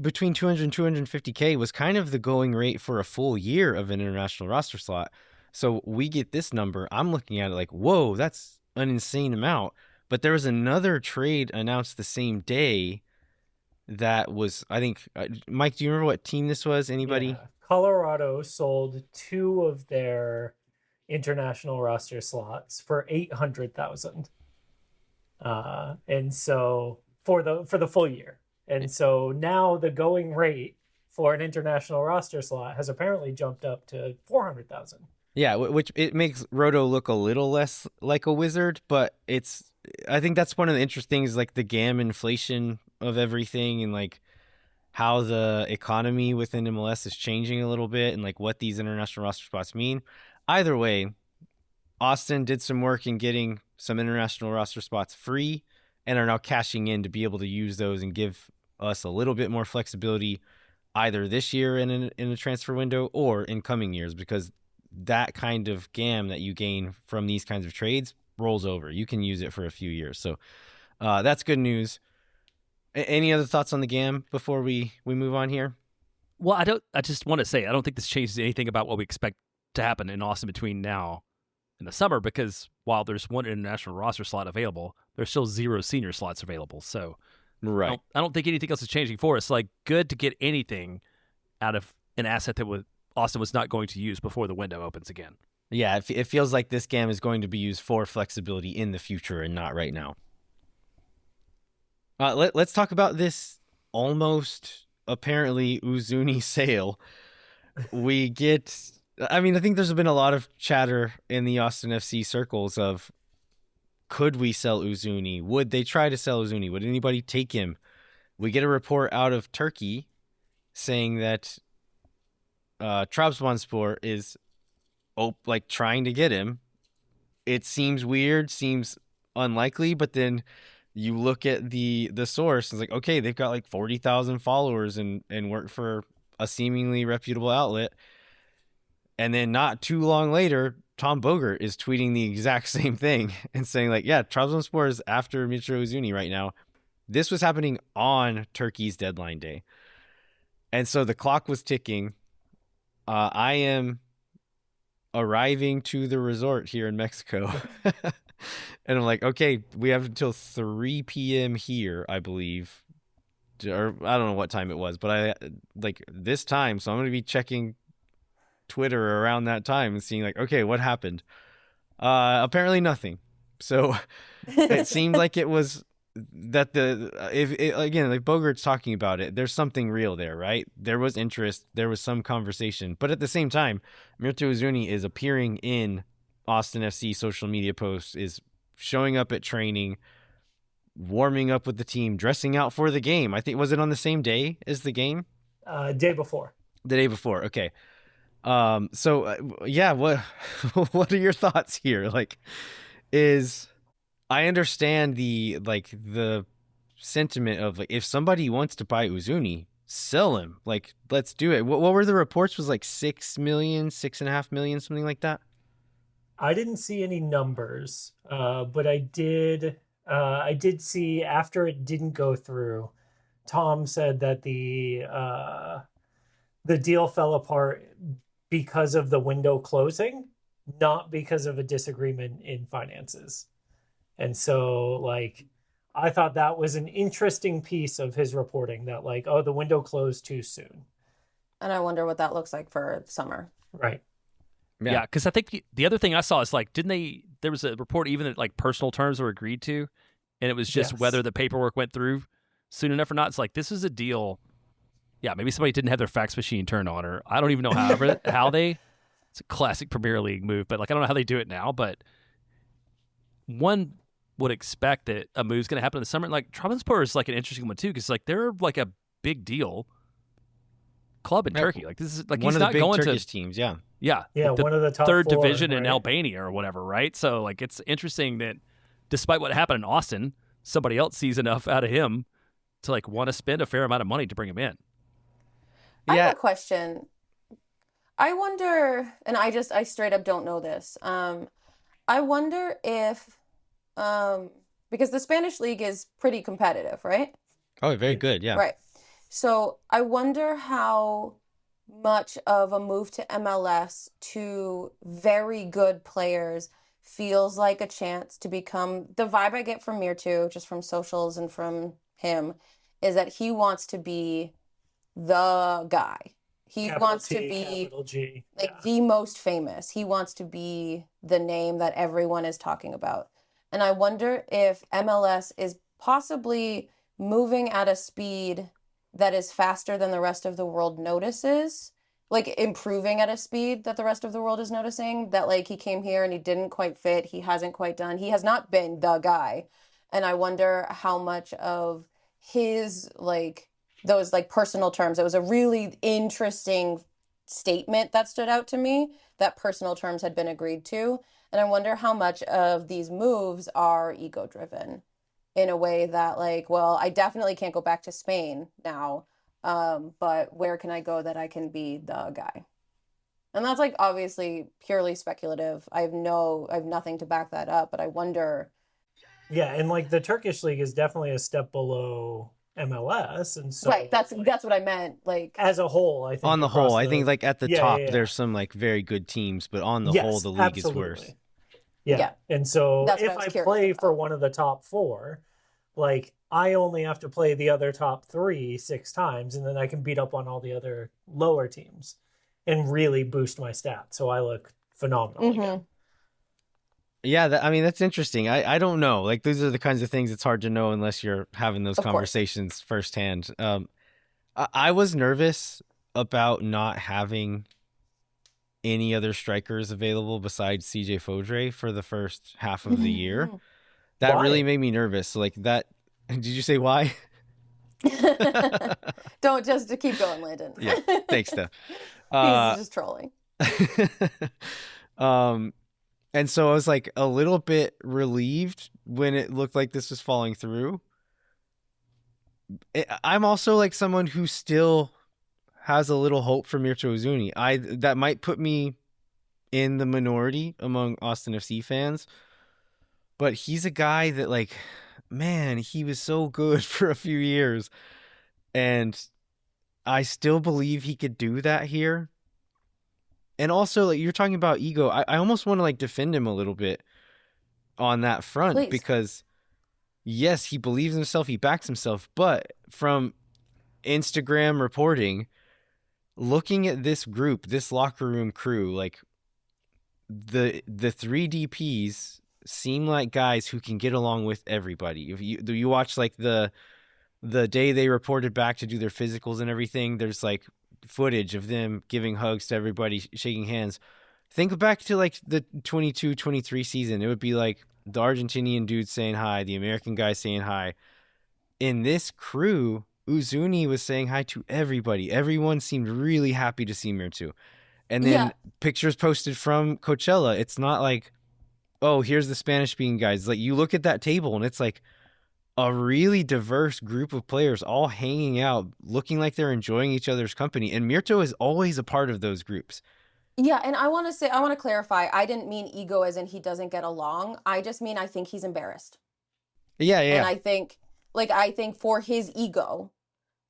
between 200 and 250K was kind of the going rate for a full year of an international roster slot. So we get this number. I'm looking at it like, whoa, that's an insane amount. But there was another trade announced the same day that was, I think, Mike, do you remember what team this was? Anybody? Yeah. Colorado sold 2 of their international roster slots for $800,000. And so for the full year. And so now the going rate for an international roster slot has apparently jumped up to $400,000. Yeah, which it makes Roto look a little less like a wizard, but I think that's one of the interesting things, like the GAM inflation of everything, and like how the economy within MLS is changing a little bit, and like what these international roster spots mean. Either way, Austin did some work in getting some international roster spots free and are now cashing in to be able to use those and give us a little bit more flexibility either this year in a transfer window or in coming years, because that kind of GAM that you gain from these kinds of trades rolls over. You can use it for a few years. So that's good news. Any other thoughts on the GAM before we move on here? Well, I just want to say, I don't think this changes anything about what we expect to happen in Austin between now and the summer, because while there's one international roster slot available, there's still 0 senior slots available. So Right. I don't think anything else is changing for us. Like, good to get anything out of an asset that Austin was not going to use before the window opens again. Yeah, it feels like this game is going to be used for flexibility in the future and not right now. Let's talk about this almost apparently Uzuni Sale. We get, I mean, I think there's been a lot of chatter in the Austin FC circles of, could we sell Uzuni? Would they try to sell Uzuni? Would anybody take him? We get a report out of Turkey saying that Trabzonspor is trying to get him. It seems weird, seems unlikely, but then you look at the source, and it's like, okay, they've got like 40,000 followers and work for a seemingly reputable outlet. And then not too long later, Tom Bogert is tweeting the exact same thing and saying like, yeah, Trabzonspor is after Mitra Uzuni right now. This was happening on Turkey's deadline day. And so the clock was ticking. I am arriving to the resort here in Mexico. And I'm like, okay, we have until 3 p.m. here, I believe. Or I don't know what time it was, but I like this time. So I'm going to be checking Twitter around that time and seeing like, okay, what happened? Apparently nothing. So it seemed like it was that again, like Bogart's talking about it, there's something real there, right? There was interest, there was some conversation, but at the same time, Mirta Uzuni is appearing in Austin FC social media posts, is showing up at training, warming up with the team, dressing out for the game. I think, was it on the same day as the game? Day before. The day before. Okay. Yeah, what are your thoughts here? Like, I understand the sentiment of like, if somebody wants to buy Uzuni, sell him. Like, let's do it. What were the reports? Was like 6 million, 6.5 million, something like that. I didn't see any numbers, but I did see after it didn't go through, Tom said that the deal fell apart because of the window closing, not because of a disagreement in finances. And so, like, I thought that was an interesting piece of his reporting, that like, oh, the window closed too soon. And I wonder what that looks like for summer. Right. Yeah, because I think the other thing I saw is like, there was a report even that like personal terms were agreed to, and it was just whether the paperwork went through soon enough or not. It's like, this is a deal. Yeah, maybe somebody didn't have their fax machine turned on, or I don't even know it's a classic Premier League move, but like, I don't know how they do it now, but one would expect that a move's going to happen in the summer. Like, Trabzonspor is like an interesting one too, because like they're like a big deal club in Turkey. Like, this is like, one he's of the not big going Turkish to teams. Yeah. Yeah. Yeah. Like one of the top third 4, division in right? Albania or whatever. Right. So like, it's interesting that despite what happened in Austin, somebody else sees enough out of him to like want to spend a fair amount of money to bring him in. I have a question. I wonder, and I straight up don't know this. I wonder if, because the Spanish league is pretty competitive, right? Oh, very good. Yeah. Right. So I wonder how much of a move to MLS to very good players feels like a chance to become, the vibe I get from Mirtu, just from socials and from him, is that he wants to be the guy. He Capital wants T, to be capital G. like the most famous. He wants to be the name that everyone is talking about. And I wonder if MLS is possibly moving at a speed that is faster than the rest of the world notices, like improving at a speed that the rest of the world is noticing, that like he came here and he didn't quite fit, he hasn't quite done, he has not been the guy. And I wonder how much of his like those like personal terms, it was a really interesting statement that stood out to me, that personal terms had been agreed to. And I wonder how much of these moves are ego driven in a way that like, well, I definitely can't go back to Spain now, but where can I go that I can be the guy? And that's like obviously purely speculative. I have nothing to back that up, but I wonder. Yeah, and like the Turkish league is definitely a step below MLS, and so right, that's what I meant. Like as a whole, I think on the whole, I think like at the top, yeah. there's some like very good teams, but on the whole, the league is worse. Yeah. And so That's what if I was I curious play about. for one of the top 4, like I only have to play the other top 3 6 times, and then I can beat up on all the other lower teams and really boost my stats. So I look phenomenal again. Yeah, I mean, that's interesting. I don't know. Like, these are the kinds of things it's hard to know unless you're having those Of course. conversations firsthand. I was nervous about not having any other strikers available besides CJ Fodre for the first half of the year. That Why? really made me nervous. Like that. Did you say why? Don't just to keep going, Landon. Yeah. Thanks, Steph. He's just trolling. And so I was like a little bit relieved when it looked like this was falling through. I'm also like someone who still has a little hope for Mirto Uzuni. That might put me in the minority among Austin FC fans, but he's a guy that, like, man, he was so good for a few years, and I still believe he could do that here. And also, like, you're talking about ego. I almost want to like defend him a little bit on that front. Please. Because yes, he believes in himself, he backs himself, but from Instagram reporting, looking at this group, this locker room crew, like the 3 DPs seem like guys who can get along with everybody. If you watch like the day they reported back to do their physicals and everything, there's like footage of them giving hugs to everybody, shaking hands. Think back to like the 22-23 season. It would be like the Argentinian dude saying hi, the American guy saying hi. In this crew, Uzuni was saying hi to everybody. Everyone seemed really happy to see Mirtu. And then pictures posted from Coachella. It's not like, oh, here's the Spanish-speaking guys. Like, you look at that table and it's like a really diverse group of players all hanging out, looking like they're enjoying each other's company. And Mirto is always a part of those groups. Yeah, and I want to clarify, I didn't mean ego as in he doesn't get along. I just mean I think he's embarrassed. Yeah. And I think for his ego,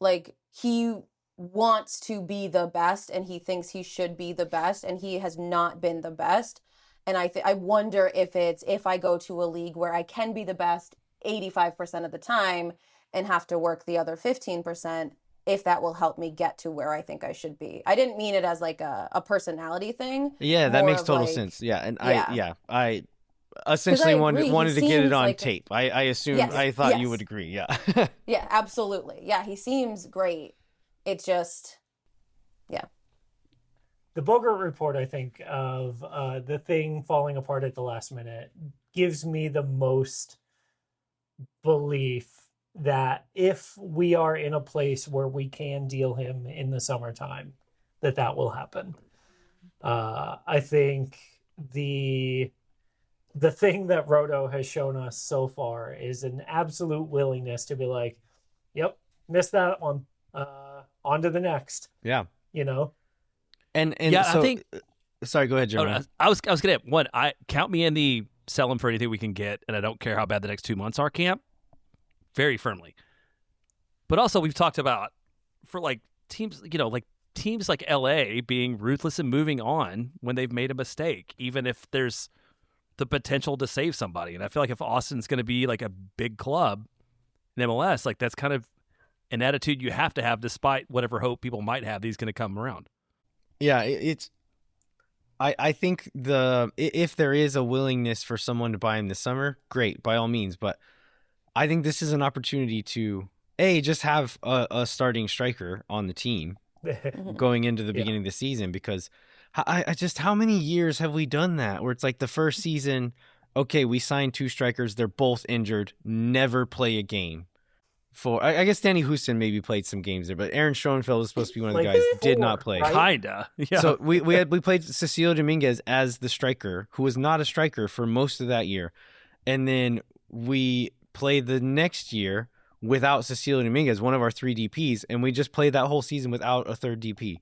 like, he wants to be the best and he thinks he should be the best and he has not been the best. And I wonder if I go to a league where I can be the best 85% of the time and have to work the other 15%, if that will help me get to where I think I should be. I didn't mean it as like a personality thing. Yeah, that makes total sense. Yeah, and I essentially wanted to get it on tape. I assumed, yes, I thought you would agree. Yeah. Yeah, absolutely. Yeah, he seems great. It just, yeah. The Bogart report, I think, of the thing falling apart at the last minute gives me the most belief that if we are in a place where we can deal him in the summertime, that will happen. I think the thing that Roto has shown us so far is an absolute willingness to be like, yep, missed that one. On to the next. Yeah. You know? And yeah, so, I think. Sorry, go ahead, Jeremy. I was gonna count me in the sell him for anything we can get, and I don't care how bad the next 2 months are camp. Very firmly. But also, we've talked about for like teams, like teams like LA being ruthless and moving on when they've made a mistake, even if there's the potential to save somebody. And I feel like if Austin's going to be like a big club in MLS, like that's kind of an attitude you have to have, despite whatever hope people might have that he's going to come around. Yeah, I think if there is a willingness for someone to buy him this summer, great, by all means. But I think this is an opportunity to just have a starting striker on the team going into the beginning of the season, because I just, how many years have we done that where it's like the first season, okay, we signed 2 strikers, they're both injured, never play a game. I guess Danny Houston maybe played some games there, but Aaron Schoenfeld was supposed to be one of the guys did not play. Right? Kinda. Yeah. So we played Cecilio Dominguez as the striker, who was not a striker for most of that year. And then we played the next year without Cecilio Dominguez, one of our 3 DPs, and we just played that whole season without a third DP.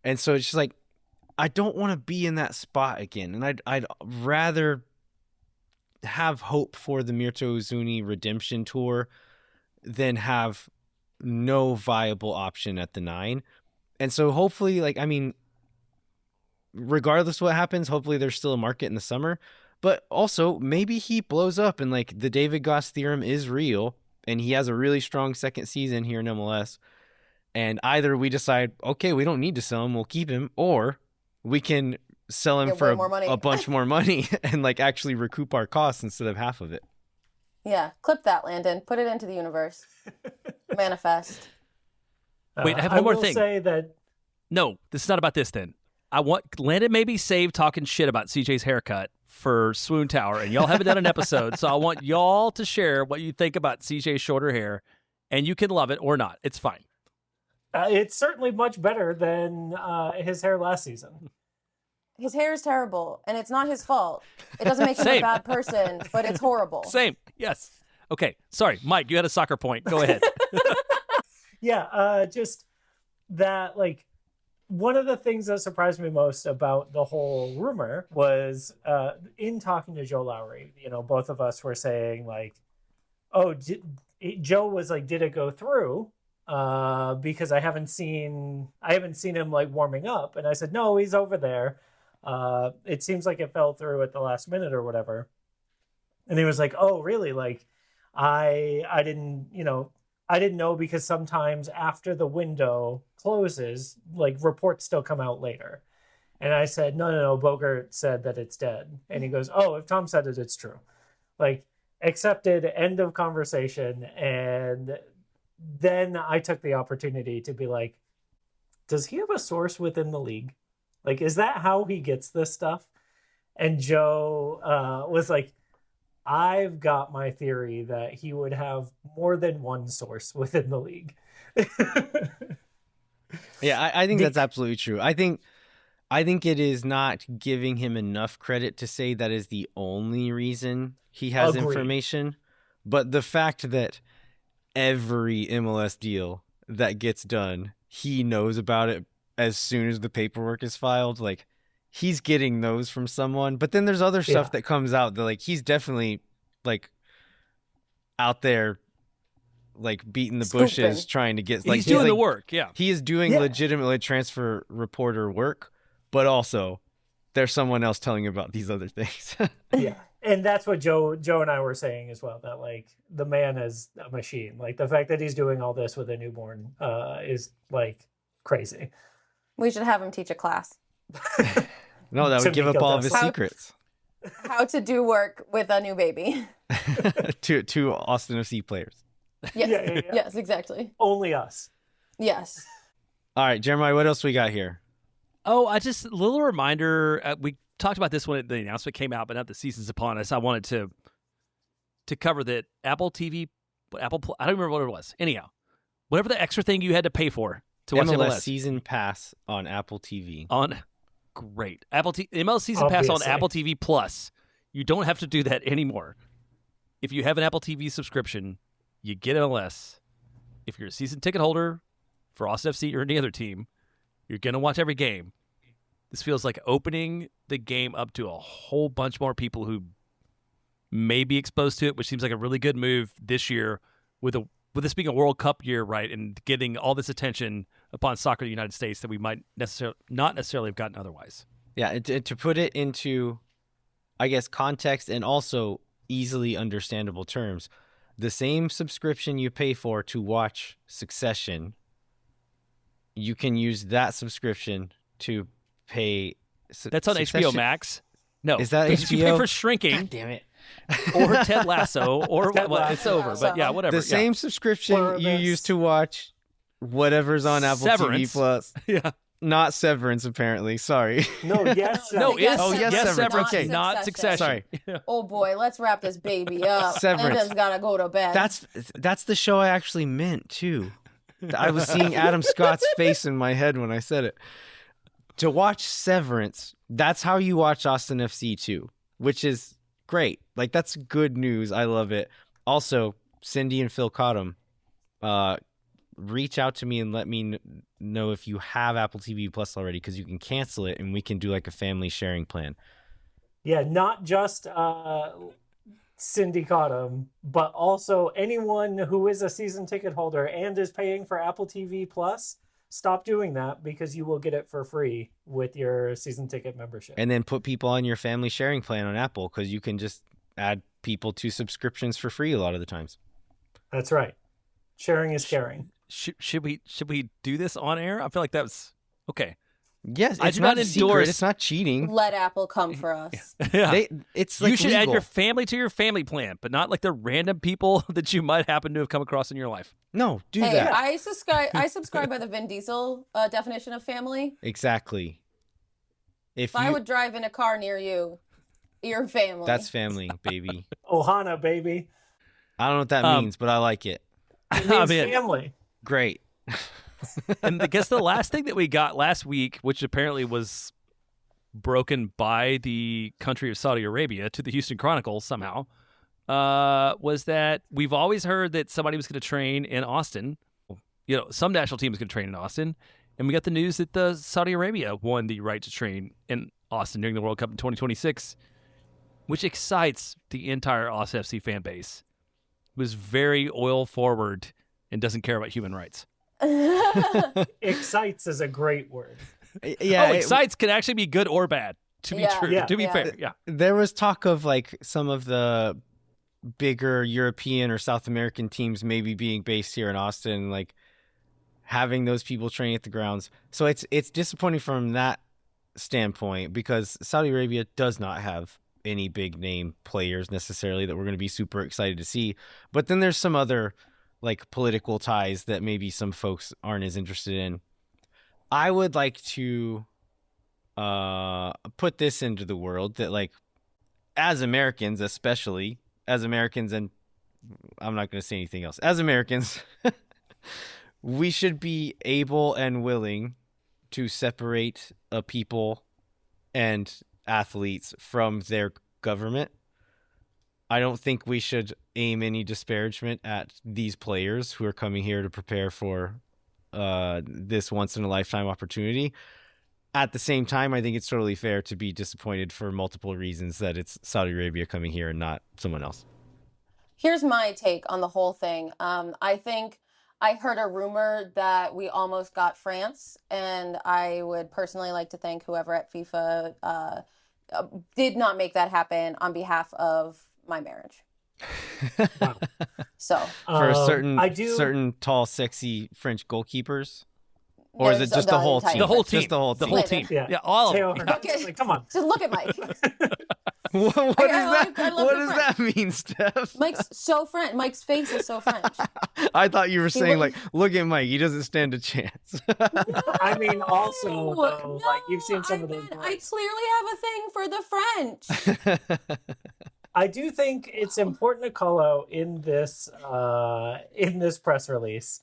And so it's just like, I don't want to be in that spot again. And I'd rather have hope for the Mirto Uzuni redemption tour than have no viable option at the 9. And so hopefully, like, I mean, regardless of what happens, hopefully there's still a market in the summer. But also, maybe he blows up and like the David Goss theorem is real and he has a really strong second season here in MLS. And either we decide, okay, we don't need to sell him, we'll keep him, or we can sell him Get for way more money. a bunch more money and like actually recoup our costs instead of half of it. Yeah, clip that, Landon. Put it into the universe. Manifest. Wait, I have one more will thing. say that No, this is not about this then. I want Landon maybe save talking shit about CJ's haircut for Swoon Tower, and y'all haven't done an episode, so I want y'all to share what you think about CJ's shorter hair, and you can love it or not. It's fine. it's certainly much better than his hair last season. His hair is terrible, and it's not his fault. It doesn't make him a Same. bad person, but it's horrible. Same. Yes. Okay. Sorry, Mike, you had a soccer point. Go ahead. Yeah, just that, like, one of the things that surprised me most about the whole rumor was in talking to Joe Lowry, both of us were saying, like, oh, Joe was like, did it go through? Because I haven't seen him like warming up. And I said, no, he's over there. It seems like it fell through at the last minute or whatever. And he was like, oh, really? Like, I didn't know, because sometimes after the window closes, like, reports still come out later. And I said, no, Bogart said that it's dead. And he goes, oh, if Tom said it, it's true. Like, accepted, end of conversation. And then I took the opportunity to be like, does he have a source within the league? Like, is that how he gets this stuff? And Joe was like, I've got my theory that he would have more than one source within the league. Yeah, I think that's absolutely true. I think it is not giving him enough credit to say that is the only reason he has Agreed. information. But the fact that every MLS deal that gets done, he knows about it as soon as the paperwork is filed. Like, he's getting those from someone. But then there's other stuff that comes out that, like, he's definitely, like, out there, like, beating the bushes trying to get, like, he's doing the work. Yeah. He is doing legitimately transfer reporter work, but also there's someone else telling you about these other things. Yeah. And that's what Joe and I were saying as well, that, like, the man is a machine. Like, the fact that he's doing all this with a newborn is, like, crazy. We should have him teach a class. No, that would give up all of his secrets. How to do work with a new baby. to Austin FC players. Yes. Yeah. Yes, exactly. Only us. Yes. All right, Jeremiah, what else we got here? Oh, a little reminder. We talked about this when the announcement came out, but now the season's upon us. I wanted to cover that Apple TV, I don't remember what it was. Anyhow, whatever the extra thing you had to pay for to watch MLS season pass on Apple TV. Great. MLS season pass on Apple TV Plus. You don't have to do that anymore. If you have an Apple TV subscription, you get MLS. If you're a season ticket holder for Austin FC or any other team, you're going to watch every game. This feels like opening the game up to a whole bunch more people who may be exposed to it, which seems like a really good move this year with this being a World Cup year, right, and getting all this attention upon soccer in the United States that we might not necessarily have gotten otherwise. Yeah, and to put it into, I guess, context and also easily understandable terms, the same subscription you pay for to watch Succession, you can use that subscription to pay. That's on Succession. HBO Max. No, is that because HBO? If you pay for Shrinking, God damn it. or Ted Lasso, or it's over. But yeah, whatever. The same subscription you use to watch whatever's on Apple Severance. TV Plus. Yeah. Not Severance, apparently. Sorry. No, yes. No, Yes, yes, Severance, Okay. not Succession. Sorry. Oh boy, let's wrap this baby up. Severance. Landon's gotta go to bed. That's the show I actually meant too. I was seeing Adam Scott's face in my head when I said it. To watch Severance, that's how you watch Austin FC too, which is great. Like, that's good news. I love it. Also, Cindy and Phil Cottom, reach out to me and let me know if you have Apple TV Plus already, because you can cancel it and we can do like a family sharing plan. Yeah, not just Cindy Cottom, but also anyone who is a season ticket holder and is paying for Apple TV Plus stop doing that because you will get it for free with your season ticket membership. And then put people on your family sharing plan on Apple, because you can just add people to subscriptions for free a lot of the times. That's right. Sharing is caring. Should we do this on air? I feel like that was okay. Yes, I it's do not not a secret. endorse- It's not cheating. Let Apple come for us. Yeah. It's like You should add legal. your family to your family plan, but not like the random people that you might happen to have come across in your life. No, do Hey, that. I subscribe by the Vin Diesel definition of family. Exactly. If I would drive in a car near you, your family. That's family, baby. Ohana, baby. I don't know what that means, but I like it. It means family. Great. And I guess the last thing that we got last week, which apparently was broken by the country of Saudi Arabia to the Houston Chronicle somehow, was that we've always heard that somebody was going to train in Austin. You know, some national team is going to train in Austin. And we got the news that the Saudi Arabia won the right to train in Austin during the World Cup in 2026, which excites the entire Austin FC fan base. It was very oil forward and doesn't care about human rights. Excites is a great word. Yeah, excites can actually be good or bad, to be true. Yeah. To be fair, yeah. there was talk of like some of the bigger European or South American teams maybe being based here in Austin, like having those people training at the grounds. So it's disappointing from that standpoint, because Saudi Arabia does not have any big name players necessarily that we're going to be super excited to see. But then there's some other like political ties that maybe some folks aren't as interested in. I would like to put this into the world that, like, as Americans, especially as Americans, and I'm not going to say anything else, as Americans, we should be able and willing to separate a people and athletes from their government. I don't think we should aim any disparagement at these players who are coming here to prepare for this once-in-a-lifetime opportunity. At the same time, I think it's totally fair to be disappointed for multiple reasons that it's Saudi Arabia coming here and not someone else. Here's my take on the whole thing. I think I heard a rumor that we almost got France, and I would personally like to thank whoever at FIFA did not make that happen on behalf of my marriage. Wow. So For certain tall, sexy French goalkeepers, or is it just the whole team? The whole team. Just the whole team. The whole team. Yeah. Yeah, all of them. Okay. Like, come on. Just look at Mike. What I love does the that mean, Steph? Mike's so French. Mike's face is so French. I thought you were saying, was- like, look at Mike. He doesn't stand a chance. I mean, also, though, No, like, you've seen some of those. I clearly have a thing for the French. I do think it's important to call out in this press release,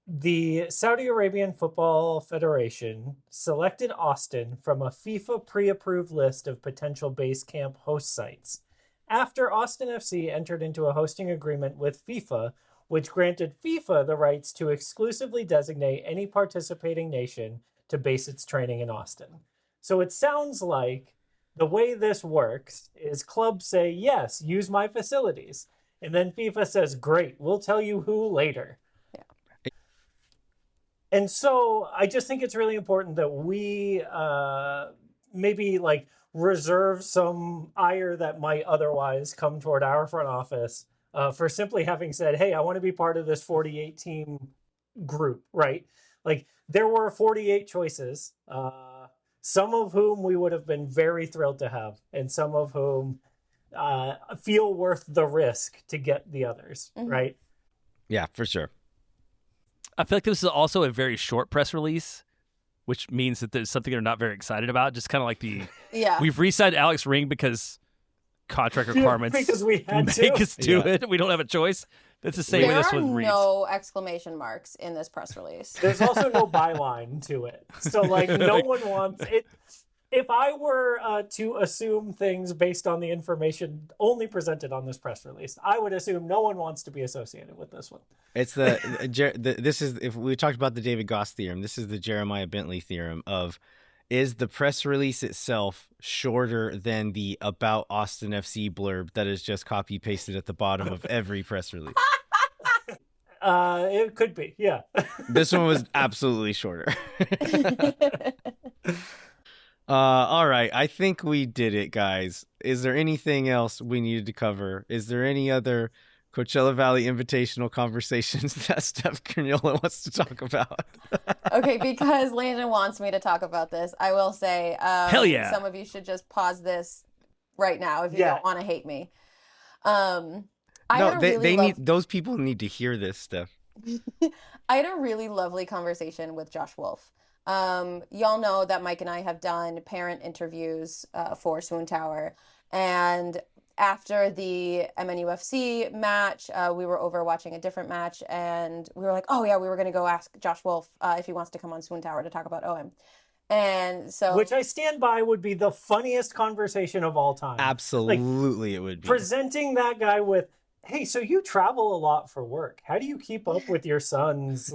the Saudi Arabian Football Federation selected Austin from a FIFA pre-approved list of potential base camp host sites after Austin FC entered into a hosting agreement with FIFA, which granted FIFA the rights to exclusively designate any participating nation to base its training in Austin. So it sounds like the way this works is clubs say, yes, use my facilities. And then FIFA says, great, we'll tell you who later. Yeah. And so I just think it's really important that we maybe like reserve some ire that might otherwise come toward our front office for simply having said, hey, I want to be part of this 48 team group, right? Like there were 48 choices, some of whom we would have been very thrilled to have, and some of whom feel worth the risk to get the others, right? Yeah, for sure. I feel like this is also a very short press release, which means that there's something they're not very excited about. Just kind of like we've re-signed Alex Ring because contract requirements because we had make to. us do it. We don't have a choice. That's the same way There this are one reads. no exclamation marks in this press release. There's also no byline to it. So, like, no one wants it. If I were to assume things based on the information only presented on this press release, I would assume no one wants to be associated with this one. It's this is, if we talked about the David Goss theorem, this is the Jeremiah Bentley theorem of, is the press release itself shorter than the about Austin FC blurb that is just copy pasted at the bottom of every press release? It could be, yeah. This one was absolutely shorter. All right. I think we did it, guys. Is there anything else we needed to cover? Is there any other Coachella Valley Invitational conversations that Steph Crugnola wants to talk about? Okay, because Landon wants me to talk about this, I will say, Hell yeah. some of you should just pause this right now if you Yeah. don't want to hate me. Those people need to hear this stuff. I had a really lovely conversation with Josh Wolf. Y'all know that Mike and I have done parent interviews for Swoon Tower, and after the MNUFC match, we were over watching a different match, and we were like, oh yeah, we were going to go ask Josh Wolf if he wants to come on Swoon Tower to talk about OM. And so, which I stand by would be the funniest conversation of all time. Absolutely, it would be. Presenting that guy with, hey, so you travel a lot for work. How do you keep up with your son's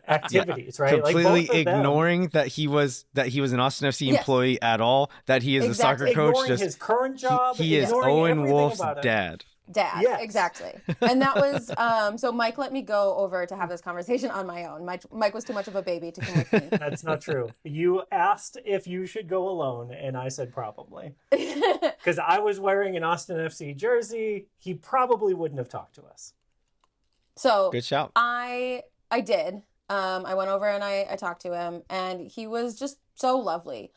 activities, right? Completely ignoring that he was an Austin FC employee at all, that he is a soccer coach. Ignoring his current job. He is Owen Wolf's dad. Yes. Exactly. And that was so Mike let me go over to have this conversation on my own. Mike was too much of a baby to come with me. That's not true. You asked if you should go alone, and I said probably. Because I was wearing an Austin FC jersey. He probably wouldn't have talked to us. So good shout. I did. I went over and I talked to him, and he was just so lovely.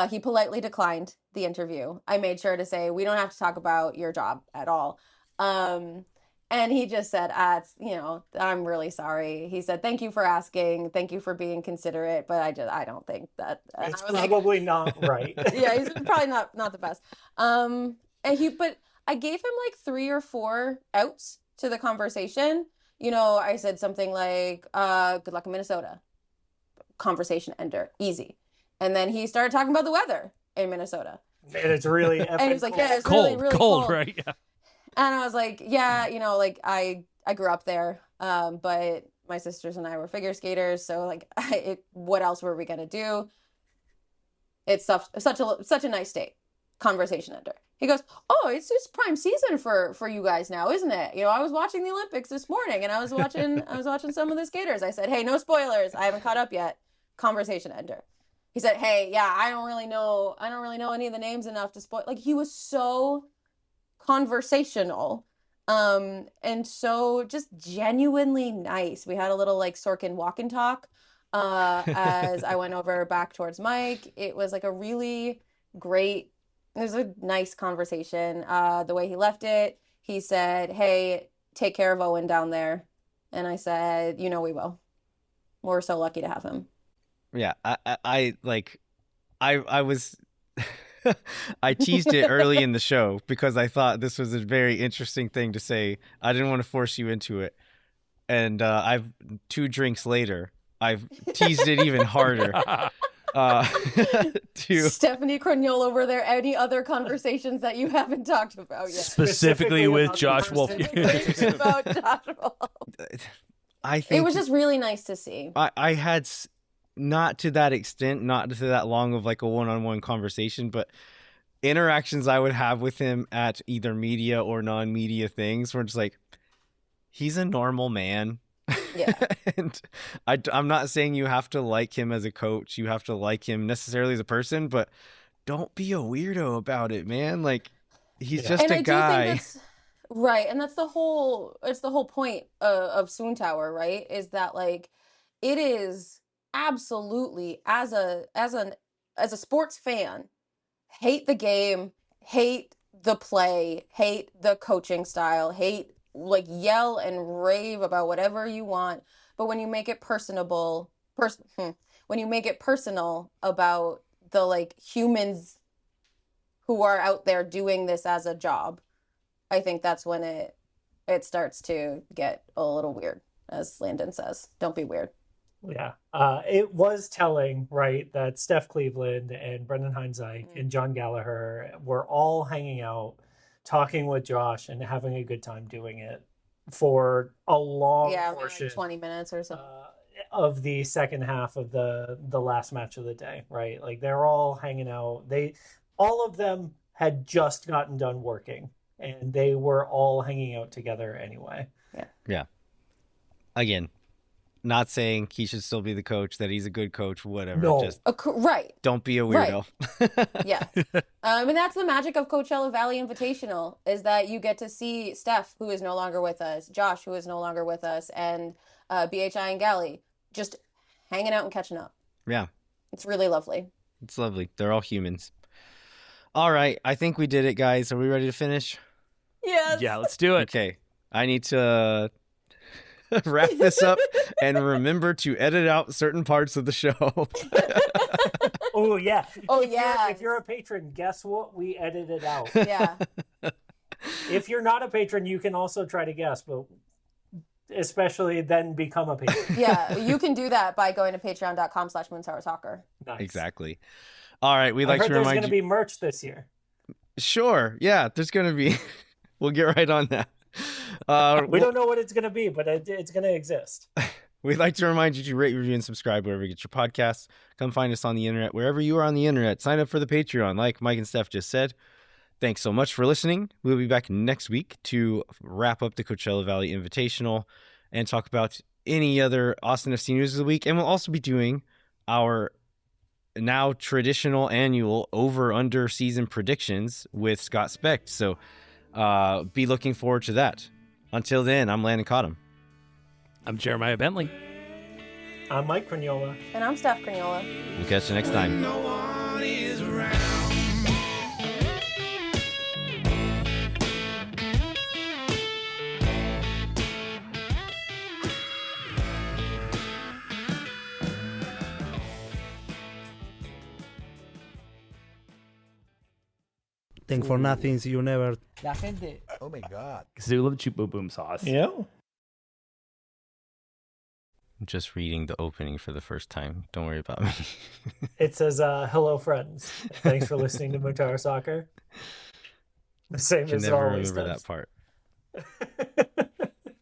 He politely declined the interview. I made sure to say, we don't have to talk about your job at all. And he just said, I'm really sorry. He said, thank you for asking. Thank you for being considerate. But I don't think that. It's probably not right. Yeah, he's probably not the best. But I gave him 3 or 4 outs to the conversation. I said something like, good luck in Minnesota. Conversation ender. Easy. And then he started talking about the weather in Minnesota. And it's really and he was like, yeah, it's cold, really, really cold, right? Yeah. And I was like, yeah, I grew up there, but my sisters and I were figure skaters, so what else were we gonna do? It's such a nice state. Conversation ender. He goes, oh, it's just prime season for you guys now, isn't it? I was watching the Olympics this morning, and I was watching some of the skaters. I said, hey, no spoilers. I haven't caught up yet. Conversation ender. He said, hey, yeah, I don't really know any of the names enough to spoil. He was so conversational, and so just genuinely nice. We had a little Sorkin walk and talk as I went over back towards Mike. It was a really great, it was a nice conversation. The way he left it, he said, hey, take care of Owen down there. And I said, we will. We're so lucky to have him. Yeah, I was I teased it early in the show because I thought this was a very interesting thing to say. I didn't want to force you into it. And I've 2 drinks later, I've teased it even harder. Stephanie Crugnola, were there any other conversations that you haven't talked about yet? Specifically with Josh Wolf. About Josh Wolf. I think it was just really nice to see. I had not to that extent, not to that long of a one-on-one conversation, but interactions I would have with him at either media or non-media things were just he's a normal man. Yeah. And I'm not saying you have to like him as a coach, you have to like him necessarily as a person, but don't be a weirdo about it, man. He's just a guy. Right, and it's the whole point of Swoon Tower, right? Is that it is absolutely, as a sports fan, hate the game, hate the play, hate the coaching style, hate yell and rave about whatever you want, but when you make it personal about the humans who are out there doing this as a job, I think that's when it starts to get a little weird, as Landon says. Don't be weird. Yeah. It was telling, right, that Steph Cleveland and Brendan Heinzike and John Gallagher were all hanging out, talking with Josh and having a good time doing it for a long portion. 20 minutes or so. Of the second half of the last match of the day, right? They're all hanging out. All of them had just gotten done working, and they were all hanging out together anyway. Yeah. Again, not saying he should still be the coach, that he's a good coach, whatever. No. Just Right. don't be a weirdo. Yeah. And that's the magic of Coachella Valley Invitational, is that you get to see Steph, who is no longer with us, Josh, who is no longer with us, and BHI and Gally just hanging out and catching up. Yeah. It's really lovely. It's lovely. They're all humans. All right. I think we did it, guys. Are we ready to finish? Yes. Yeah, let's do it. Okay. I need to wrap this up and remember to edit out certain parts of the show. Oh yeah. Oh, If you're a patron, guess what? We edited out. Yeah. If you're not a patron, you can also try to guess, but especially then become a patron. Yeah. You can do that by going to patreon.com/moontowersoccer. Nice. Exactly. All right. We'd I like heard to there's remind going to you. be merch this year. Sure. Yeah, there's going to be. We'll get right on that. We don't know what it's going to be, but it's going to exist. We'd like to remind you to rate, review, and subscribe wherever you get your podcasts. Come find us on the internet, wherever you are on the internet. Sign up for the Patreon, like Mike and Steph just said. Thanks so much for listening. We'll be back next week to wrap up the Coachella Valley Invitational and talk about any other Austin FC news of the week. And we'll also be doing our now traditional annual over-under season predictions with Scott Specht. So be looking forward to that. Until then, I'm Landon Cottam. I'm Jeremiah Bentley. I'm Mike Crugnola. And I'm Steph Crugnola. We'll catch you next time. No one is around. Think for nothing, you never. La gente. Oh my God. Zula Chup Boom Boom Sauce. Yeah. I'm just reading the opening for the first time. Don't worry about me. It says, hello, friends. Thanks for listening to Moon Tower Soccer. The same Can as it never always remember does. that part.